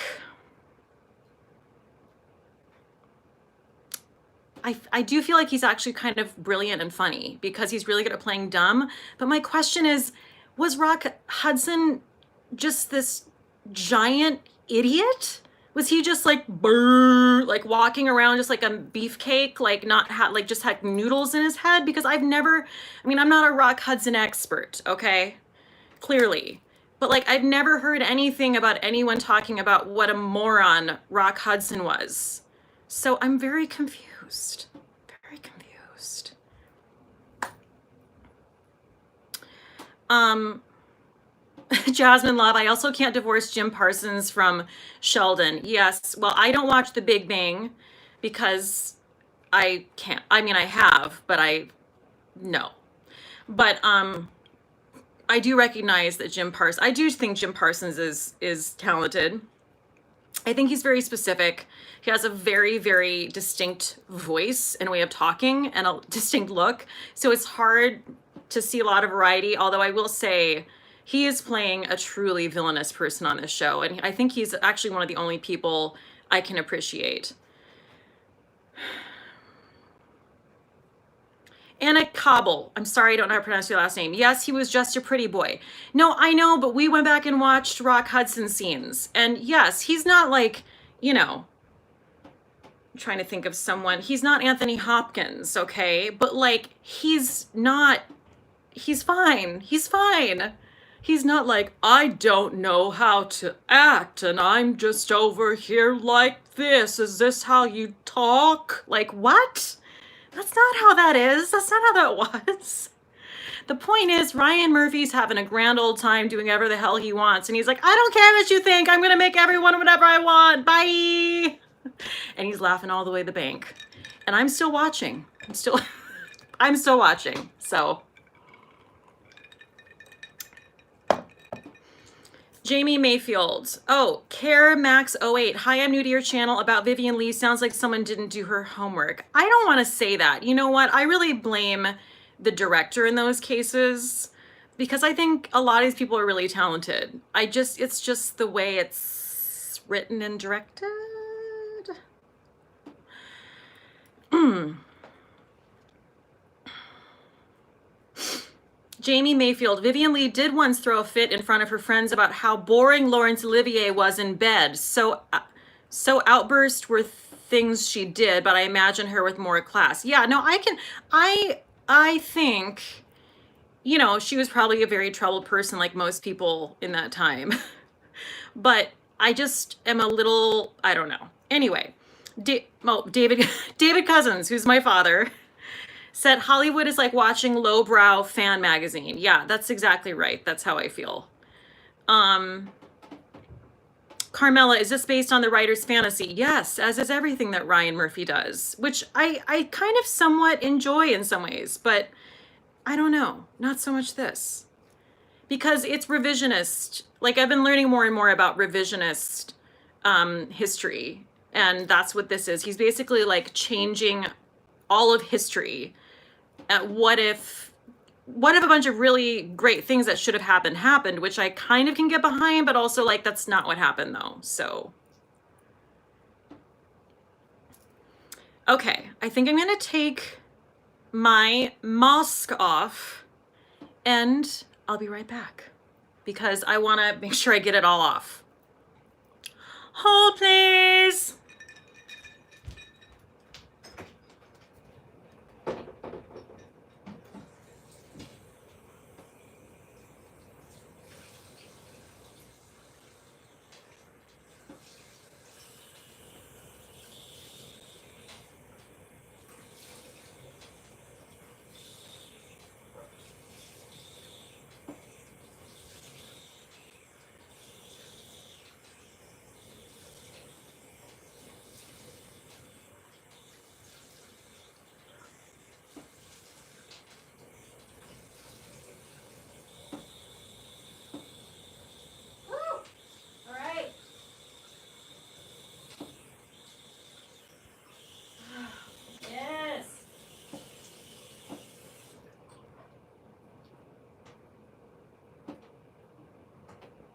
I do feel like he's actually kind of brilliant and funny because he's really good at playing dumb. But my question is, was Rock Hudson just this giant idiot? Was he just like like walking around just like a beefcake, like like just had noodles in his head? Because I'm not a Rock Hudson expert, okay? Clearly. But like I've never heard anything about anyone talking about what a moron Rock Hudson was. So I'm very confused. Very confused. Jasmine Love, I also can't divorce Jim Parsons from Sheldon. Yes, well, I don't watch The Big Bang because I can't. I mean, I have, but no. But I do recognize that I do think Jim Parsons is talented. I think he's very specific. He has a very, very distinct voice and way of talking and a distinct look. So it's hard to see a lot of variety, although I will say he is playing a truly villainous person on this show. And I think he's actually one of the only people I can appreciate. Anna Cobble. I'm sorry, I don't know how to pronounce your last name. Yes, he was just a pretty boy. No, I know, but we went back and watched Rock Hudson scenes. And yes, he's not like, you know, I'm trying to think of someone. He's not Anthony Hopkins, okay? But like, he's fine. He's fine. He's not like, I don't know how to act and I'm just over here like this. Is this how you talk? Like, what? That's not how that is. That's not how that was. The point is, Ryan Murphy's having a grand old time doing whatever the hell he wants. And he's like, I don't care what you think. I'm going to make everyone whatever I want. Bye. And he's laughing all the way to the bank. And I'm still watching. I'm still watching. So. Jamie Mayfield. Oh, Care Max 08. Hi, I'm new to your channel. About Vivian Lee. Sounds like someone didn't do her homework. I don't want to say that. You know what? I really blame the director in those cases because I think a lot of these people are really talented. It's just the way it's written and directed. Jamie Mayfield. Vivian Lee did once throw a fit in front of her friends about how boring Laurence Olivier was in bed. So outbursts were things she did, but I imagine her with more class. Yeah, no, I think, you know, she was probably a very troubled person like most people in that time. But I just am a little, I don't know. Anyway, David Cousins, who's my father, said Hollywood is like watching lowbrow fan magazine. Yeah, that's exactly right. That's how I feel. Carmela, is this based on the writer's fantasy? Yes, as is everything that Ryan Murphy does, which I kind of somewhat enjoy in some ways, but I don't know, not so much this. Because it's revisionist. Like, I've been learning more and more about revisionist history, and that's what this is. He's basically like changing all of history. What if a bunch of really great things that should have happened, which I kind of can get behind, but also like that's not what happened though. So, okay, I think I'm gonna take my mask off and I'll be right back because I wanna make sure I get it all off. Hold please.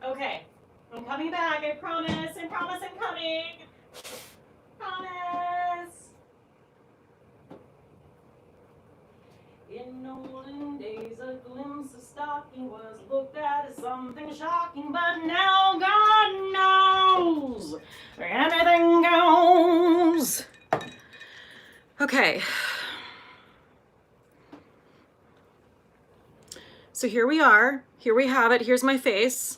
Okay, I'm coming back, I promise. I promise I'm coming. Promise. In olden days, a glimpse of stocking was looked at as something shocking, but now God knows anything goes. Okay. So here we are. Here we have it. Here's my face.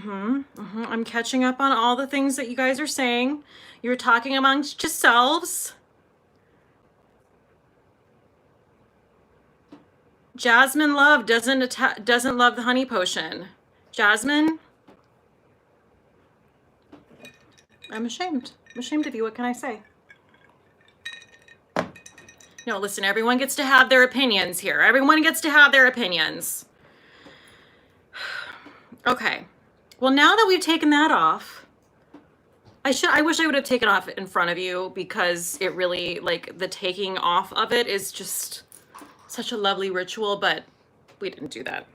I'm catching up on all the things that you guys are saying. You're talking amongst yourselves. Jasmine Love doesn't love the honey potion. Jasmine, I'm ashamed. I'm ashamed of you. What can I say? No, listen, everyone gets to have their opinions here. Everyone gets to have their opinions. Okay. Well, now that we've taken that off, I wish I would have taken off in front of you, because it really, like, the taking off of it is just such a lovely ritual, but we didn't do that.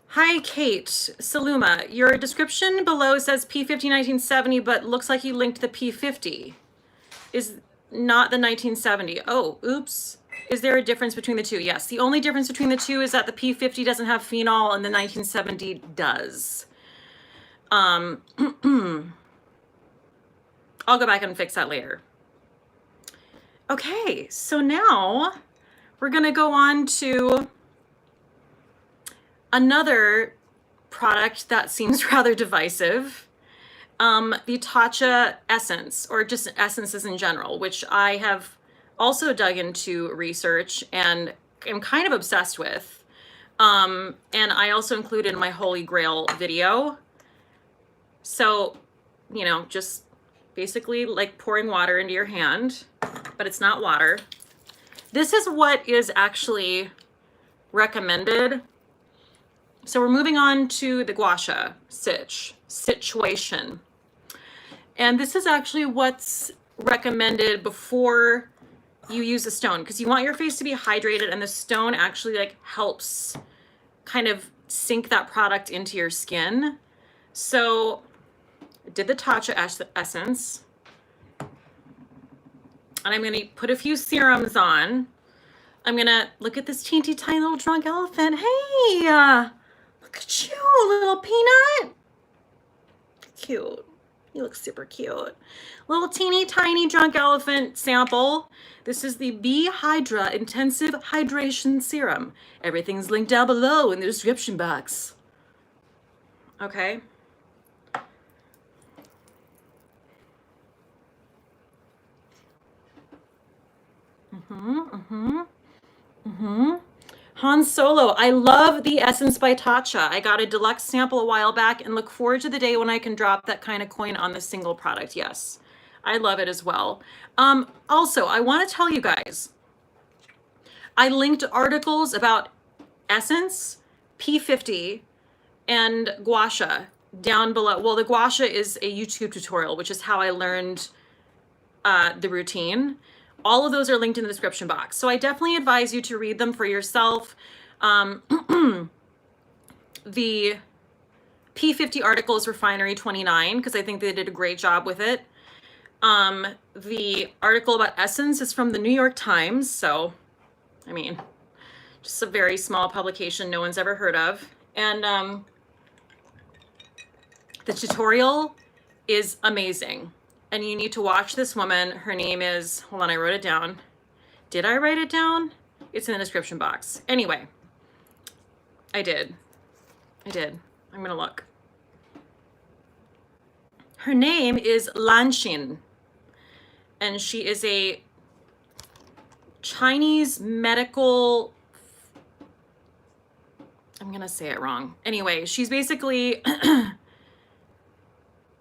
Hi, Kate. Saluma, your description below says P50 1970, but looks like you linked the P50. Is not the 1970. Oh, oops. Is there a difference between the two? Yes. The only difference between the two is that the P50 doesn't have phenol and the 1970 does. I'll go back and fix that later. Okay, so now we're going to go on to another product that seems rather divisive. The Tatcha Essence, or just essences in general, which I have also dug into research and am kind of obsessed with. And I also included in my Holy Grail video. So, you know, just basically like pouring water into your hand, but it's not water. This is what is actually recommended. So we're moving on to the Gua Sha situation. And this is actually what's recommended before you use a stone, because you want your face to be hydrated, and the stone actually like helps kind of sink that product into your skin. So I did the Tatcha Essence, and I'm going to put a few serums on. I'm going to look at this teeny tiny little drunk elephant. Hey, look at you, little peanut. Cute. You look super cute. Little teeny tiny drunk elephant sample. This is the B Hydra Intensive Hydration Serum. Everything's linked down below in the description box. Okay. Han Solo, I love the Essence by Tatcha. I got a deluxe sample a while back and look forward to the day when I can drop that kind of coin on the single product. Yes, I love it as well. Also, I want to tell you guys, I linked articles about Essence, P50, and Gua Sha down below. Well, the Gua Sha is a YouTube tutorial, which is how I learned the routine. All of those are linked in the description box. So I definitely advise you to read them for yourself. The P50 article is Refinery 29, because I think they did a great job with it. The article about Essence is from the New York Times. So, I mean, just a very small publication no one's ever heard of. And the tutorial is amazing. And you need to watch this woman. Her name is, hold on, I wrote it down. Did I write it down? It's in the description box. Anyway, I did. I'm going to look. Her name is Lanshin. And she is a Chinese medical, I'm going to say it wrong. Anyway, she's basically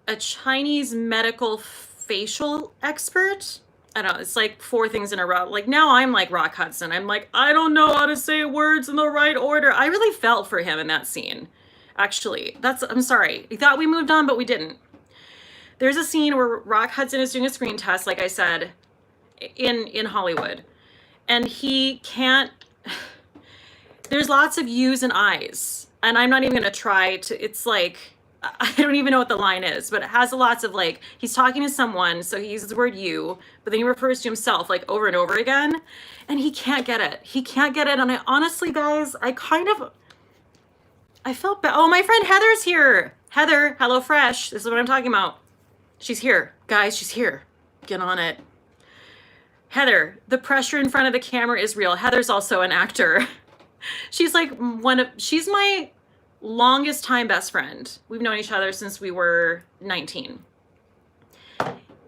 a Chinese medical facial expert. I don't know, it's like 4 things in a row. Like now I'm like Rock Hudson. I'm like, I don't know how to say words in the right order. I really felt for him in that scene. Actually, I'm sorry. I thought we moved on, but we didn't. There's a scene where Rock Hudson is doing a screen test, like I said, in Hollywood. And he can't, there's lots of U's and I's. And I'm not even gonna try to, it's like, I don't even know what the line is, but it has lots of like, he's talking to someone, so he uses the word you, but then he refers to himself like over and over again, and he can't get it. He can't get it. And I honestly, guys, I felt bad. Oh, my friend Heather's here. Heather, HelloFresh. This is what I'm talking about. She's here. Guys, she's here. Get on it. Heather, the pressure in front of the camera is real. Heather's also an actor. She's like she's my longest time best friend. We've known each other since we were 19.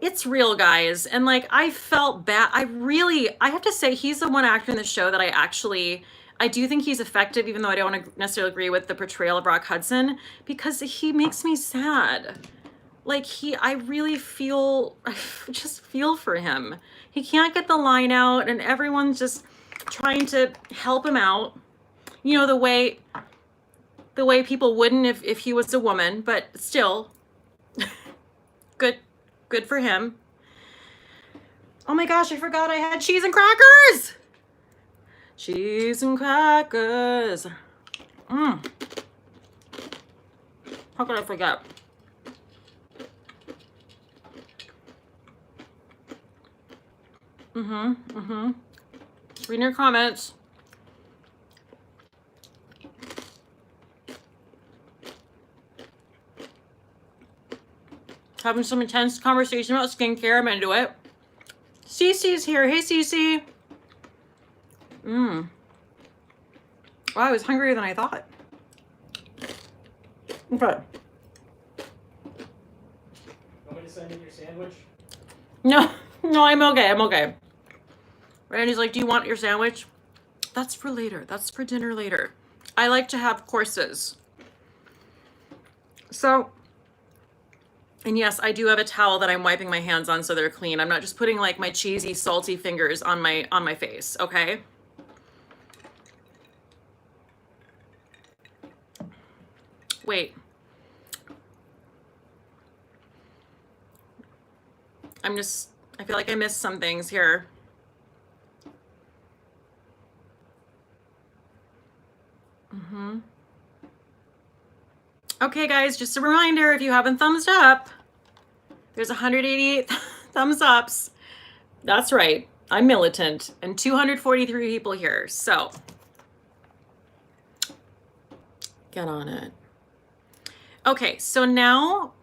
It's real, guys. And like, I felt bad. I have to say, he's the one actor in the show that I do think he's effective, even though I don't necessarily agree with the portrayal of Rock Hudson, because he makes me sad. like I really feel, I just feel for him. He can't get the line out and everyone's just trying to help him out. You know, the way people wouldn't if he was a woman, but still, good for him. Oh my gosh, I forgot I had cheese and crackers. Cheese and crackers. How could I forget? Read your comments. Having some intense conversation about skincare. I'm into it. Cece's here. Hey, Cece. Wow, I was hungrier than I thought. Okay. Want me to send in your sandwich? No, I'm okay. I'm okay. Randy's like, do you want your sandwich? That's for later. That's for dinner later. I like to have courses. So, and yes, I do have a towel that I'm wiping my hands on so they're clean. I'm not just putting like my cheesy, salty fingers on my face, okay? Wait. I feel like I missed some things here. Okay, guys, just a reminder, if you haven't thumbs up, there's 188 thumbs ups. That's right. I'm militant and 243 people here. So get on it. Okay, so now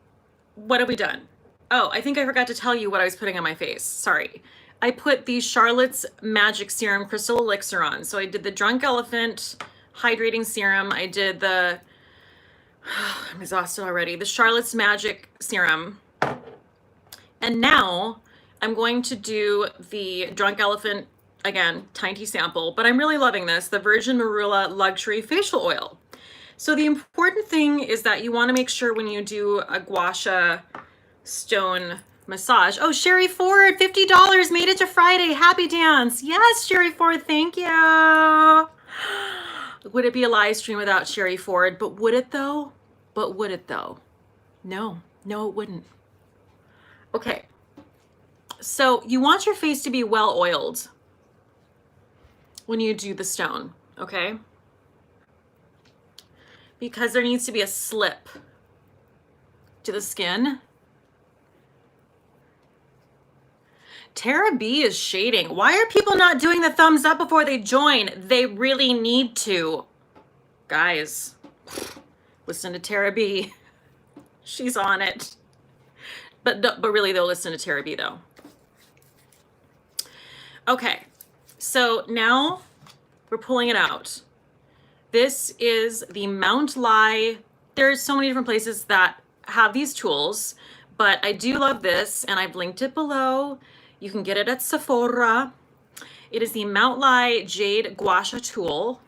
what have we done? Oh, I think I forgot to tell you what I was putting on my face. Sorry. I put the Charlotte's Magic Serum Crystal Elixir on. So I did the Drunk Elephant Hydrating Serum. I did the, I'm exhausted already, the Charlotte's Magic Serum. And now I'm going to do the Drunk Elephant, again, tiny sample, but I'm really loving this, the Virgin Marula Luxury Facial Oil. So the important thing is that you want to make sure when you do a Gua Sha stone massage. Oh, Sherry Ford, $50 made it to Friday. Happy dance. Yes, Sherry Ford, thank you. Would it be a live stream without Sherry Ford? But would it though? But would it though? No, it wouldn't. Okay, so you want your face to be well oiled when you do the stone, okay? Because there needs to be a slip to the skin. Tara B is shading. Why are people not doing the thumbs up before they join? They really need to. Guys, listen to Tara B. She's on it. But really, they'll listen to Tara B though. Okay, so now we're pulling it out. This is the Mount Lai. There's so many different places that have these tools, but I do love this and I've linked it below. You can get it at Sephora. It is the Mount Lai Jade Gua Sha tool.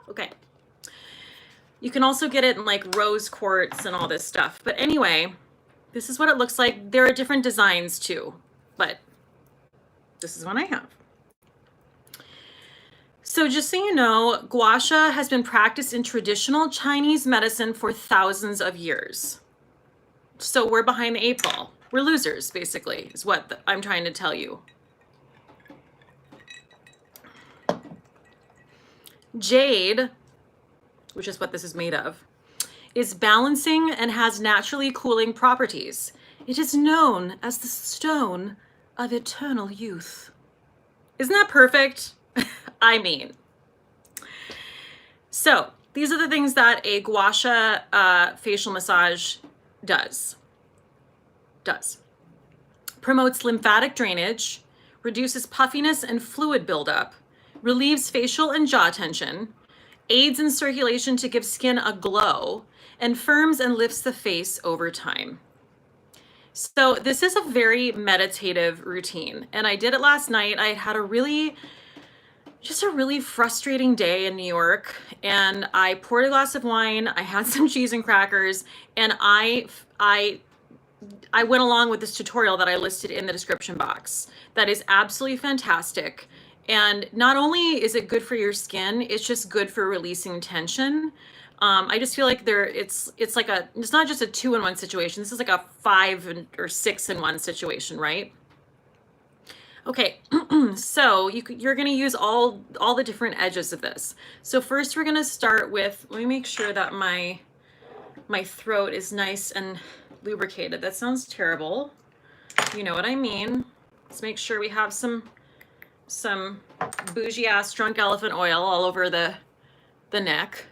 Okay. You can also get it in like rose quartz and all this stuff. But anyway, this is what it looks like. There are different designs too, but this is one I have. So just so you know, Gua Sha has been practiced in traditional Chinese medicine for thousands of years. So we're behind the eight ball. We're losers, basically, is what I'm trying to tell you. Jade, which is what this is made of, is balancing and has naturally cooling properties. It is known as the stone of eternal youth. Isn't that perfect? I mean. So these are the things that a Gua Sha facial massage does. Promotes lymphatic drainage, reduces puffiness and fluid buildup, relieves facial and jaw tension, aids in circulation to give skin a glow, and firms and lifts the face over time. So this is a very meditative routine, and I did it last night. I had a really just a really frustrating day in New York, and I poured a glass of wine, I had some cheese and crackers, and I went along with this tutorial that I listed in the description box. That is absolutely fantastic. And not only is it good for your skin, it's just good for releasing tension. I just feel like it's like it's not just a 2-in-1 situation. This is like a 5 or 6-in-1 situation, right? Okay, so you're gonna use all the different edges of this. So first we're gonna start with, let me make sure that my throat is nice and lubricated. That sounds terrible. You know what I mean. Let's make sure we have some bougie ass drunk elephant oil all over the neck.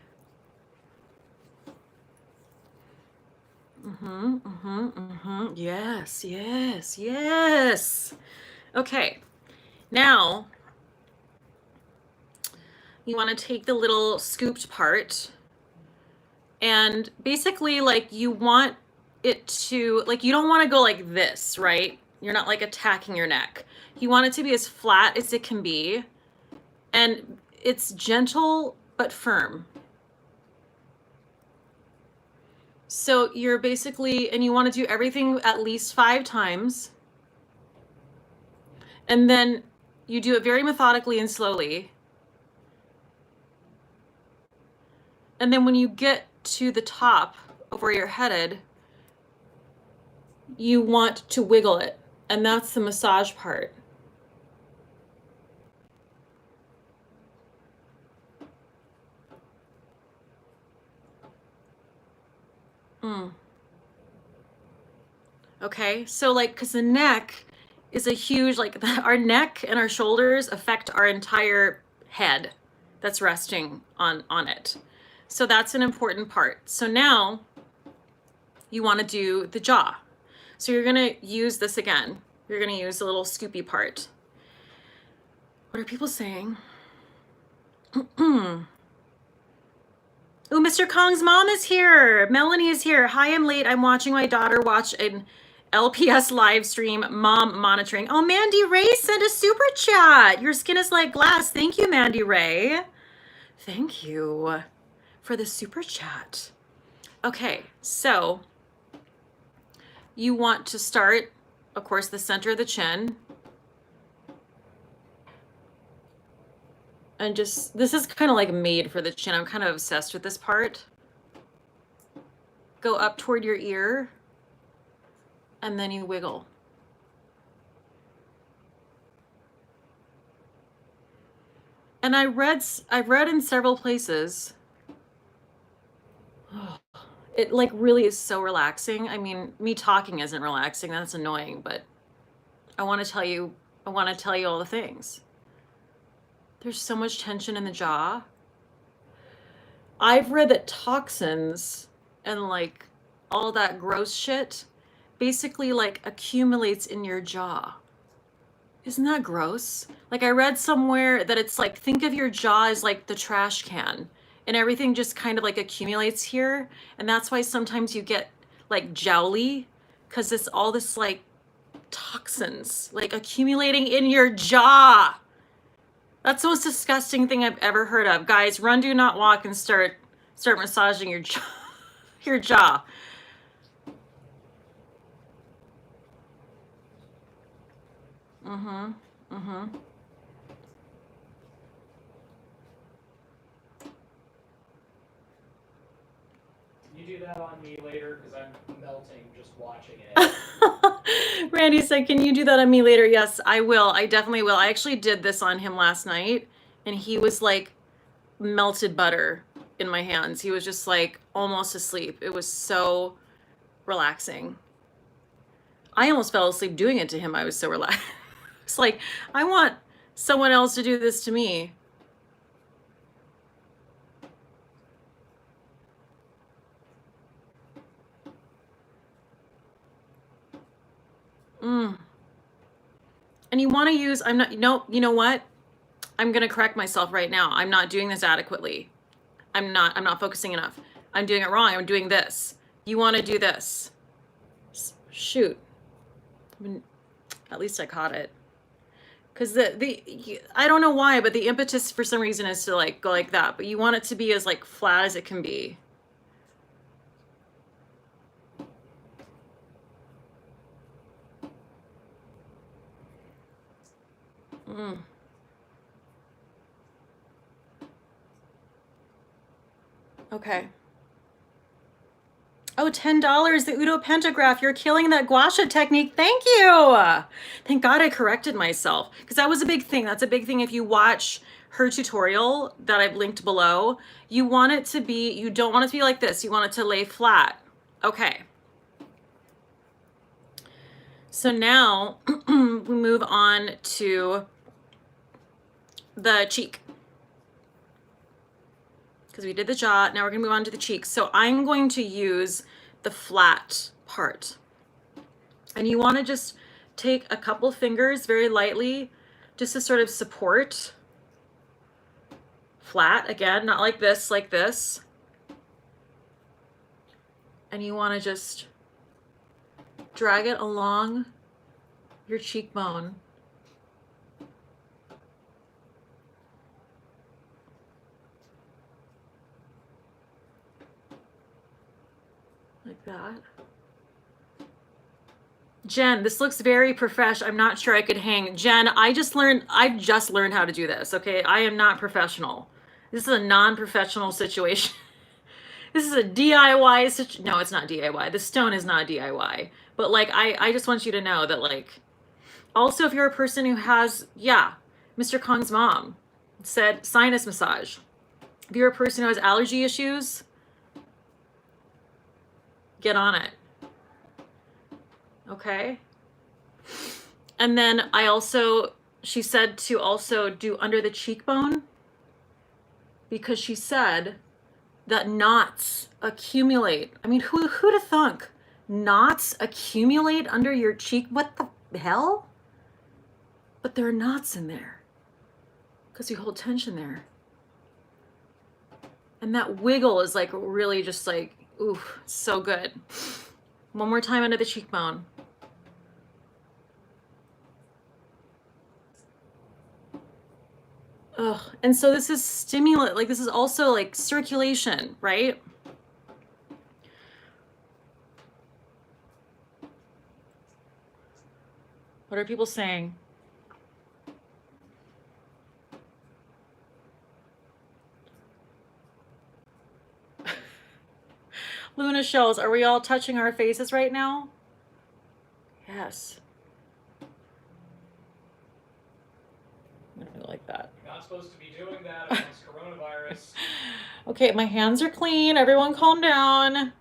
Yes, yes, yes. Okay, now you want to take the little scooped part, and basically, like, you want it to, like, you don't want to go like this, right? You're not like attacking your neck. You want it to be as flat as it can be, and it's gentle but firm. So you're basically, and you want to do everything at least 5 times. And then you do it very methodically and slowly. And then when you get to the top of where you're headed, you want to wiggle it. And that's the massage part. Okay, so like, because the neck is a huge, like, our neck and our shoulders affect our entire head that's resting on it. So that's an important part. So now you want to do the jaw. So you're going to use this again. You're going to use the little scoopy part. What are people saying? Oh, Mr. Kong's mom is here. Melanie is here. Hi, I'm late. I'm watching my daughter watch an LPS live stream, mom monitoring. Oh, Mandy Ray sent a super chat. Your skin is like glass. Thank you, Mandy Ray. Thank you for the super chat. Okay, so you want to start, of course, the center of the chin. And just, this is kind of like made for the chin. I'm kind of obsessed with this part. Go up toward your ear, and then you wiggle. And I've read in several places, it like really is so relaxing. I mean, me talking isn't relaxing, that's annoying, but I want to tell you all the things. There's so much tension in the jaw. I've read that toxins and like all that gross shit basically like accumulates in your jaw. Isn't that gross? Like, I read somewhere that it's like, think of your jaw as like the trash can, and everything just kind of like accumulates here. And that's why sometimes you get like jowly, because it's all this like toxins like accumulating in your jaw. That's the most disgusting thing I've ever heard of. Guys, run, do not walk, and start massaging your jaw. Your jaw. Can you do that on me later? Because I'm melting just watching it. Randy said, can you do that on me later? Yes, I will. I definitely will. I actually did this on him last night, and he was like melted butter in my hands. He was just like almost asleep. It was so relaxing. I almost fell asleep doing it to him. I was so relaxed. It's like, I want someone else to do this to me. And you want to use, you know what? I'm going to correct myself right now. I'm not doing this adequately. I'm not focusing enough. I'm doing it wrong. I'm doing this. You want to do this. Shoot. At least I caught it. Because I don't know why, but the impetus for some reason is to like go like that, but you want it to be as like flat as it can be. Mm. Okay. Oh, $10, the Udo Pentagraph. You're killing that Gua Sha technique. Thank you. Thank God I corrected myself, because that was a big thing. That's a big thing. If you watch her tutorial that I've linked below, you want it to be, you don't want it to be like this. You want it to lay flat. Okay. So now we move on to the cheek. Because we did the jaw, now we're gonna move on to the cheeks. So I'm going to use the flat part. And you wanna just take a couple fingers very lightly, just to sort of support. Flat, again, not like this, like this. And you wanna just drag it along your cheekbone. Like that. Jen, this looks very professional. I'm not sure I could hang. Jen, I've just learned how to do this, okay? I am not professional. This is a non-professional situation. This is a DIY situation. No, it's not DIY. The stone is not DIY. But like, I just want you to know that like, also if you're a person who has, yeah, Mr. Kong's mom said sinus massage. If you're a person who has allergy issues, get on it. Okay. And then she said to also do under the cheekbone, because she said that knots accumulate. I mean, who'd have thunk? Knots accumulate under your cheek? What the hell? But there are knots in there because you hold tension there. And that wiggle is like really just like, ooh, so good. One more time under the cheekbone. Ugh. And so this is stimulant, like this is also like circulation, right? What are people saying? Luna shows, are we all touching our faces right now? Yes. I'm gonna go like that. You're not supposed to be doing that amongst coronavirus. Okay, my hands are clean. Everyone calm down.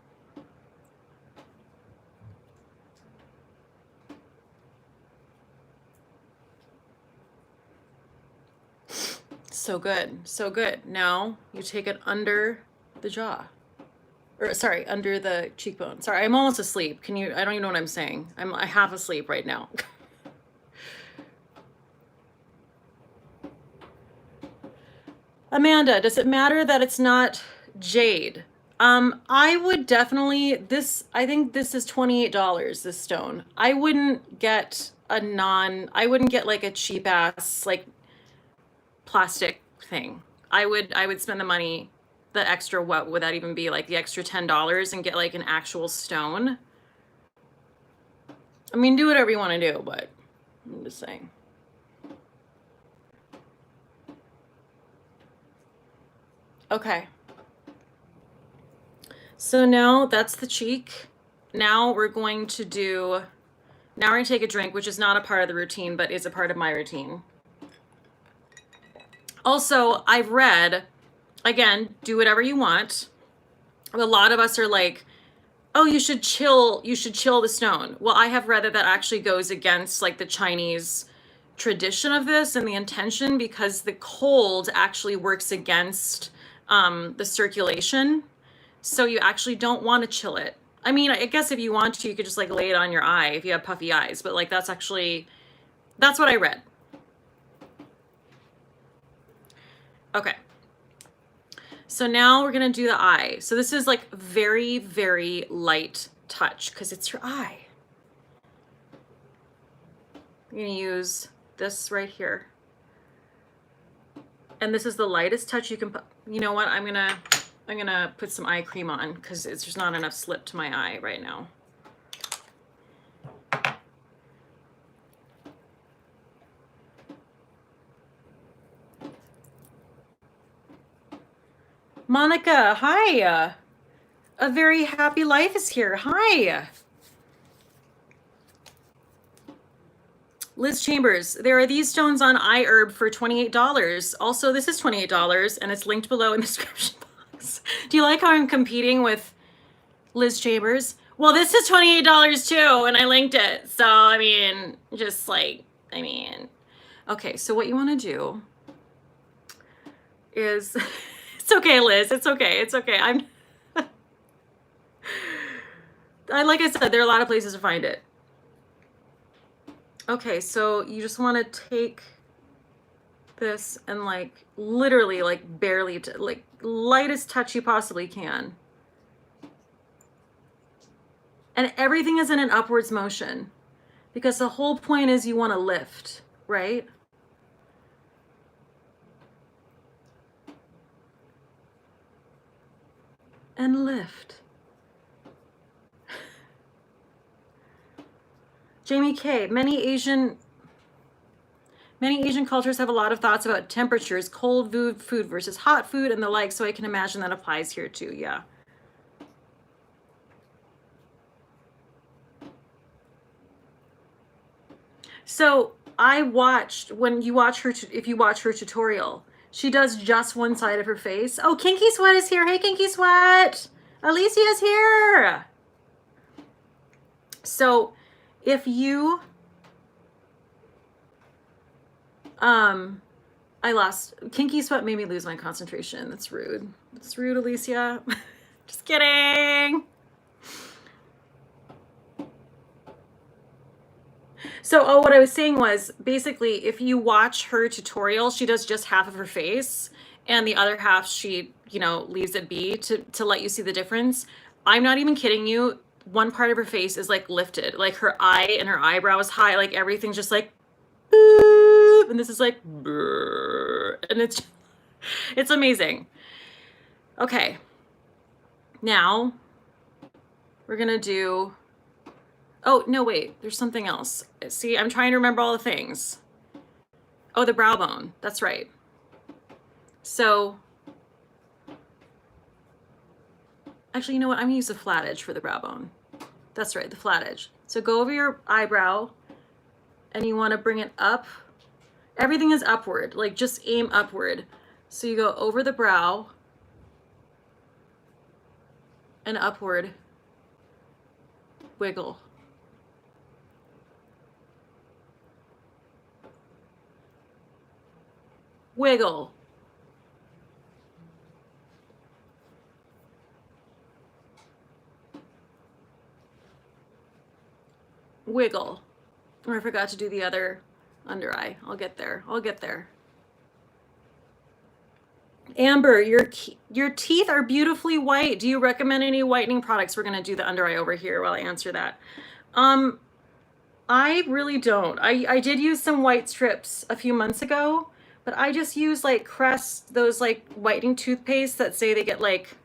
So good, so good. Now you take it under the jaw. Or sorry, under the cheekbone. Sorry, I'm almost asleep. I don't even know what I'm saying. I'm half asleep right now. Amanda, does it matter that it's not jade? I would definitely, I think this is $28, this stone. I wouldn't get like a cheap ass, like plastic thing. I would spend the money, the extra, what would that even be, like the extra $10 and get like an actual stone. I mean, do whatever you want to do, but I'm just saying. Okay. So now that's the cheek. Now we're going to take a drink, which is not a part of the routine, but is a part of my routine. Also, I've read, again, do whatever you want. A lot of us are like, oh, you should chill the stone. Well, I have read that actually goes against like the Chinese tradition of this and the intention, because the cold actually works against the circulation. So you actually don't want to chill it. I mean, I guess if you want to, you could just like lay it on your eye if you have puffy eyes, but like that's what I read. Okay. So now we're gonna do the eye. So this is like very, very light touch because it's your eye. I'm gonna use this right here. And this is the lightest touch you can put. You know what? I'm gonna put some eye cream on because it's just not enough slip to my eye right now. Monica, hi. A very happy life is here. Hi. Liz Chambers, there are these stones on iHerb for $28. Also, this is $28 and it's linked below in the description box. Do you like how I'm competing with Liz Chambers? Well, this is $28 too, and I linked it. So, I mean, just like, I mean, okay, so what you want to do is, it's okay, Liz, it's okay, it's okay. Like I said, there are a lot of places to find it. Okay, so you just want to take this and like literally like barely, like lightest touch you possibly can. And everything is in an upwards motion because the whole point is you want to lift, right? And lift. Jamie K, many Asian cultures have a lot of thoughts about temperatures, cold food versus hot food and the like, so I can imagine that applies here too, yeah. So I watched, when you watch her, if you watch her tutorial, she does just one side of her face. Oh, Kinky Sweat is here. Hey, Kinky Sweat. Alicia's here. So if you, Kinky Sweat made me lose my concentration. That's rude. That's rude, Alicia. Just kidding. So, what I was saying was basically if you watch her tutorial, she does just half of her face and the other half she, you know, leaves it be to let you see the difference. I'm not even kidding you. One part of her face is like lifted, like her eye and her eyebrow is high, like everything's just like, boop, and this is like, brrr, and it's amazing. Okay. Now we're gonna do, oh, no, wait, there's something else. See, I'm trying to remember all the things. Oh, the brow bone, that's right. So, actually, you know what? I'm gonna use the flat edge for the brow bone. That's right, the flat edge. So go over your eyebrow and you wanna bring it up. Everything is upward, like just aim upward. So you go over the brow and upward, wiggle. Wiggle. Wiggle. Or I forgot to do the other under eye. I'll get there. I'll get there. Amber, your teeth are beautifully white. Do you recommend any whitening products? We're going to do the under eye over here while I answer that. I really don't. I did use some white strips a few months ago, but I just use like Crest, those like whitening toothpaste that say they get like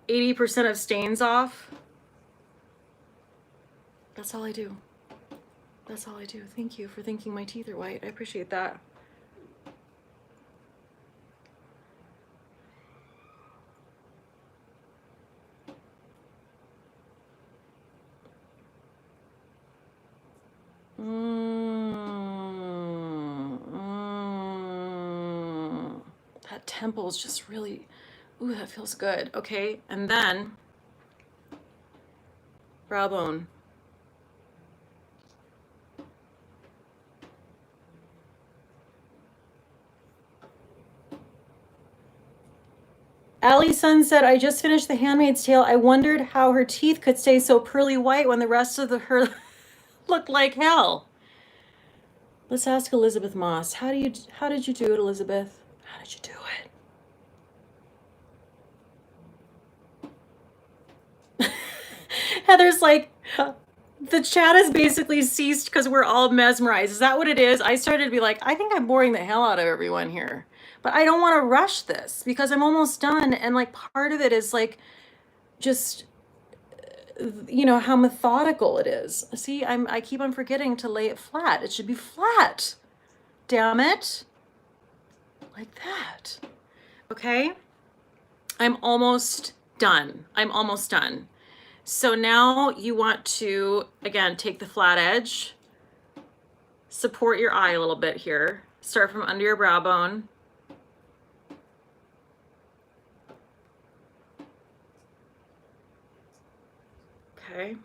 80% of stains off. That's all I do. That's all I do. Thank you for thinking my teeth are white. I appreciate that. That temple is just really, ooh, that feels good. Okay, and then brow bone. Allie's son said, I just finished The Handmaid's Tale. I wondered how her teeth could stay so pearly white when the rest of her looked like hell. Let's ask Elizabeth Moss. How did you do it, Elizabeth? How did you do it? Heather's like, The chat has basically ceased because we're all mesmerized. Is that what it is? I started to be like, I think I'm boring the hell out of everyone here. But I don't want to rush this because I'm almost done. And like part of it is like just, you know, how methodical it is. See, I keep on forgetting to lay it flat. It should be flat. Damn it. Like that. Okay. I'm almost done. I'm almost done. So now you want to, again, take the flat edge, support your eye a little bit here. Start from under your brow bone. Okay.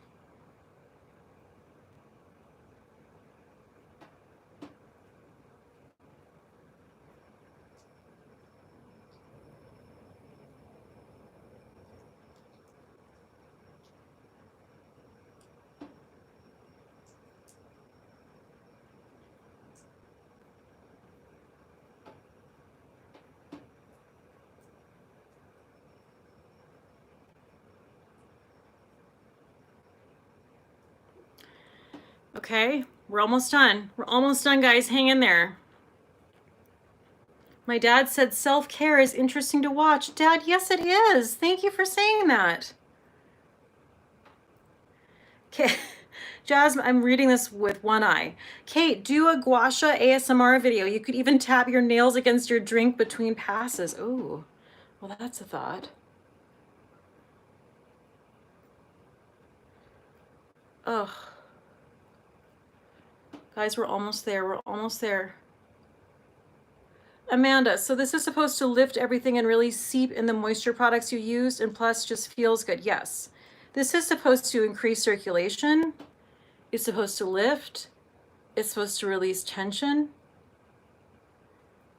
Okay, we're almost done. We're almost done, guys. Hang in there. My dad said self-care is interesting to watch. Dad, yes, it is. Thank you for saying that. Okay, Jasmine, I'm reading this with one eye. Kate, do a Gua Sha ASMR video. You could even tap your nails against your drink between passes. Ooh, well, that's a thought. Ugh. Guys, we're almost there. We're almost there. Amanda, so this is supposed to lift everything and really seep in the moisture products you used, and plus just feels good. Yes. This is supposed to increase circulation. It's supposed to lift. It's supposed to release tension.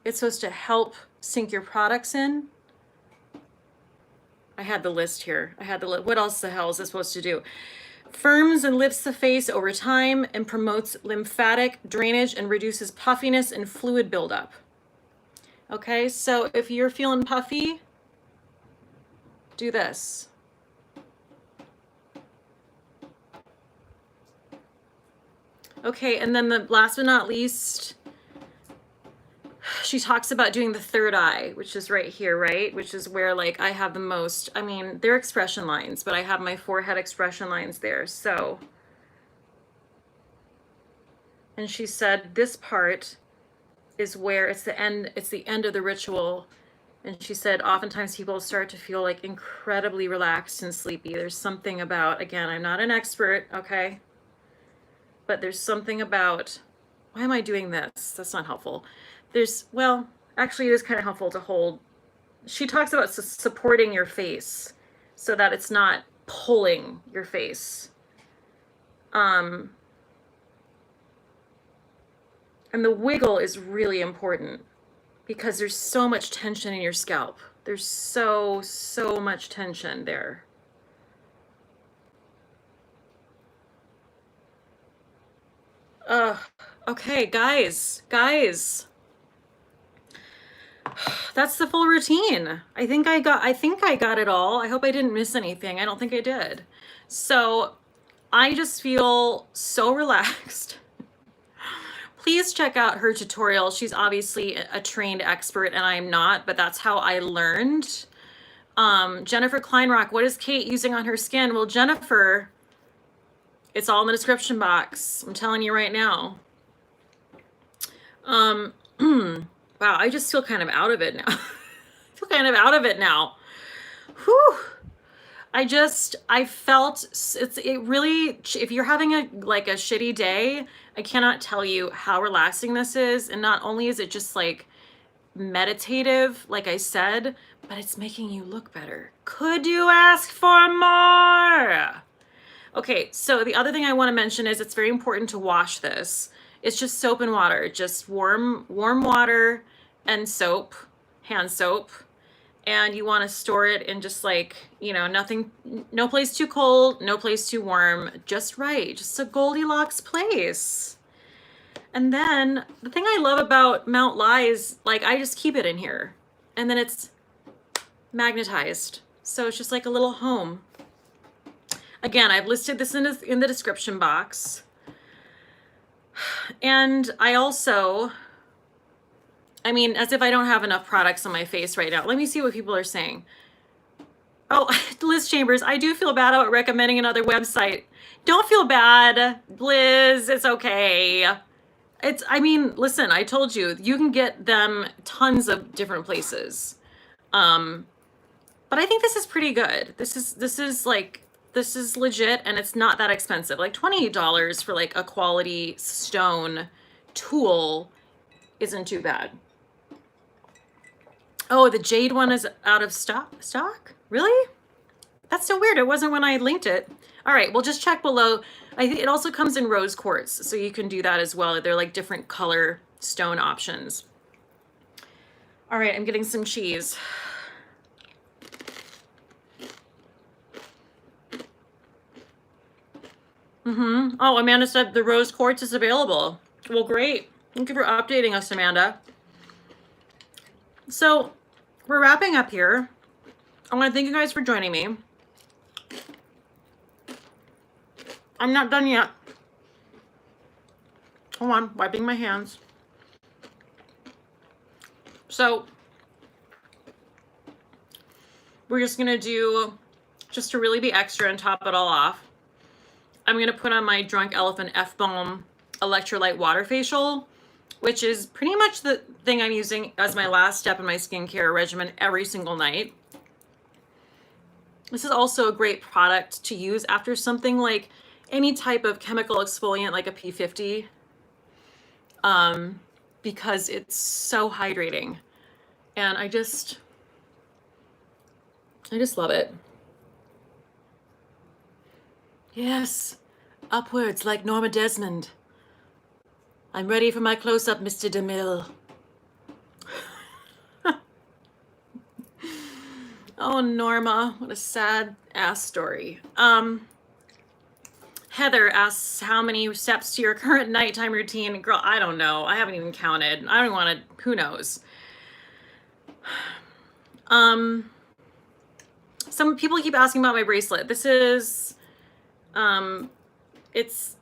It's supposed to help sink your products in. I had the list here. I had the list. What else the hell is this supposed to do? Firms and lifts the face over time and promotes lymphatic drainage and reduces puffiness and fluid buildup. Okay, so if you're feeling puffy, do this. Okay, and then the last but not least, she talks about doing the third eye, which is right here, right? Which is where like I have the most, I mean, they're expression lines, but I have my forehead expression lines there. So, and she said this part is where it's the end of the ritual. And she said oftentimes people start to feel like incredibly relaxed and sleepy. There's something about, again, I'm not an expert, okay? But there's something about, why am I doing this? That's not helpful. There's, well, actually it is kind of helpful to hold. She talks about supporting your face so that it's not pulling your face. And the wiggle is really important because there's so much tension in your scalp. There's so much tension there. Okay, guys. That's the full routine. I think I got it all. I hope I didn't miss anything. I don't think I did. So I just feel so relaxed. Please check out her tutorial. She's obviously a trained expert and I'm not, but that's how I learned. Jennifer Kleinrock, what is Kate using on her skin? Well, Jennifer, it's all in the description box. I'm telling you right now. Wow, I just feel kind of out of it now. I feel kind of out of it now. Whew. I felt it really, if you're having a shitty day, I cannot tell you how relaxing this is. And not only is it just like meditative, like I said, but it's making you look better. Could you ask for more? Okay, so the other thing I want to mention is it's very important to wash this. It's just soap and water, just warm water and soap, hand soap. And you want to store it in just like, you know, no place too cold, no place too warm, just right, just a Goldilocks place. And then the thing I love about Mount Lai is like, I just keep it in here and then it's magnetized. So it's just like a little home. Again, I've listed this in the description box. And I also, I mean, as if I don't have enough products on my face right now. Let me see what people are saying. Oh, Liz Chambers, I do feel bad about recommending another website. Don't feel bad, Liz. It's okay. I mean, listen, I told you, you can get them tons of different places. But I think this is pretty good. This is legit, and it's not that expensive. Like $28 for like a quality stone tool isn't too bad. Oh, the jade one is out of stock? Really? That's so weird. It wasn't when I linked it. All right, well, just check below. I think it also comes in rose quartz, so you can do that as well. They're like different color stone options. All right, I'm getting some cheese. Oh, Amanda said the rose quartz is available. Well, great. Thank you for updating us, Amanda. So we're wrapping up here. I want to thank you guys for joining me. I'm not done yet. Hold on, wiping my hands. So we're just gonna do, just to really be extra and top it all off, I'm gonna put on my Drunk Elephant F-Balm Electrolyte Water Facial, which is pretty much the thing I'm using as my last step in my skincare regimen every single night. This is also a great product to use after something like any type of chemical exfoliant like a P50, because it's so hydrating. And I just love it. Yes, upwards like Norma Desmond. I'm ready for my close-up, Mr. DeMille. Oh, Norma, what a sad ass story. Heather asks how many steps to your current nighttime routine. Girl, I don't know. I haven't even counted. I don't want to, who knows? Some people keep asking about my bracelet. This is,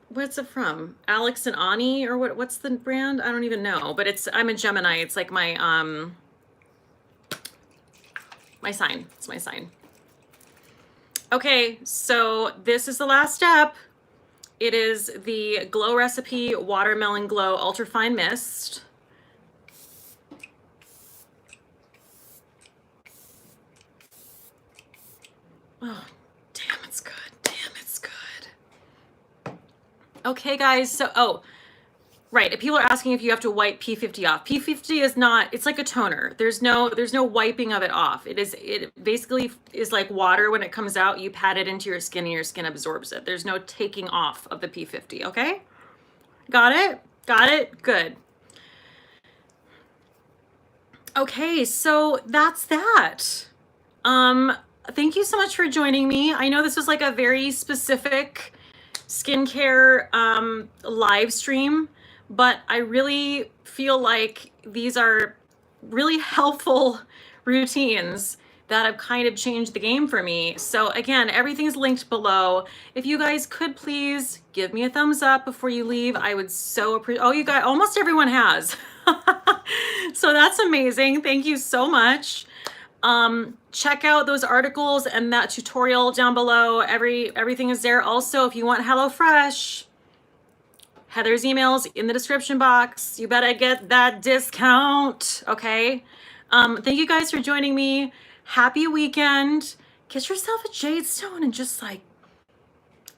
what's it from? Alex and Ani, or what's the brand? I don't even know, but I'm a Gemini. It's like my sign. It's my sign. Okay, so this is the last step. It is the Glow Recipe Watermelon Glow Ultrafine Mist. Oh, damn, it's good. Damn, it's good. Okay, guys, so, right, if people are asking if you have to wipe P50 off. P50 is not, it's like a toner. There's no wiping of it off. It basically is like water. When it comes out, you pat it into your skin and your skin absorbs it. There's no taking off of the P50, okay? Got it? Got it? Good. Okay, so that's that. Thank you so much for joining me. I know this was like a very specific skincare live stream, but I really feel like these are really helpful routines that have kind of changed the game for me. So again, everything's linked below. If you guys could please give me a thumbs up before you leave, I would so appreciate. Oh, you guys, almost everyone has. So that's amazing. Thank you so much. Check out those articles and that tutorial down below. Everything is there. Also, if you want HelloFresh, Heather's email's in the description box. You better get that discount, okay? Thank you guys for joining me. Happy weekend. Get yourself a jade stone and just like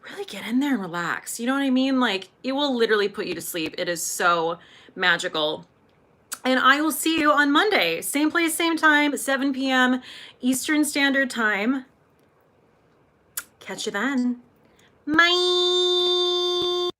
really get in there and relax. You know what I mean? Like, it will literally put you to sleep. It is so magical. And I will see you on Monday. Same place, same time, 7 p.m. Eastern Standard Time. Catch you then. Bye.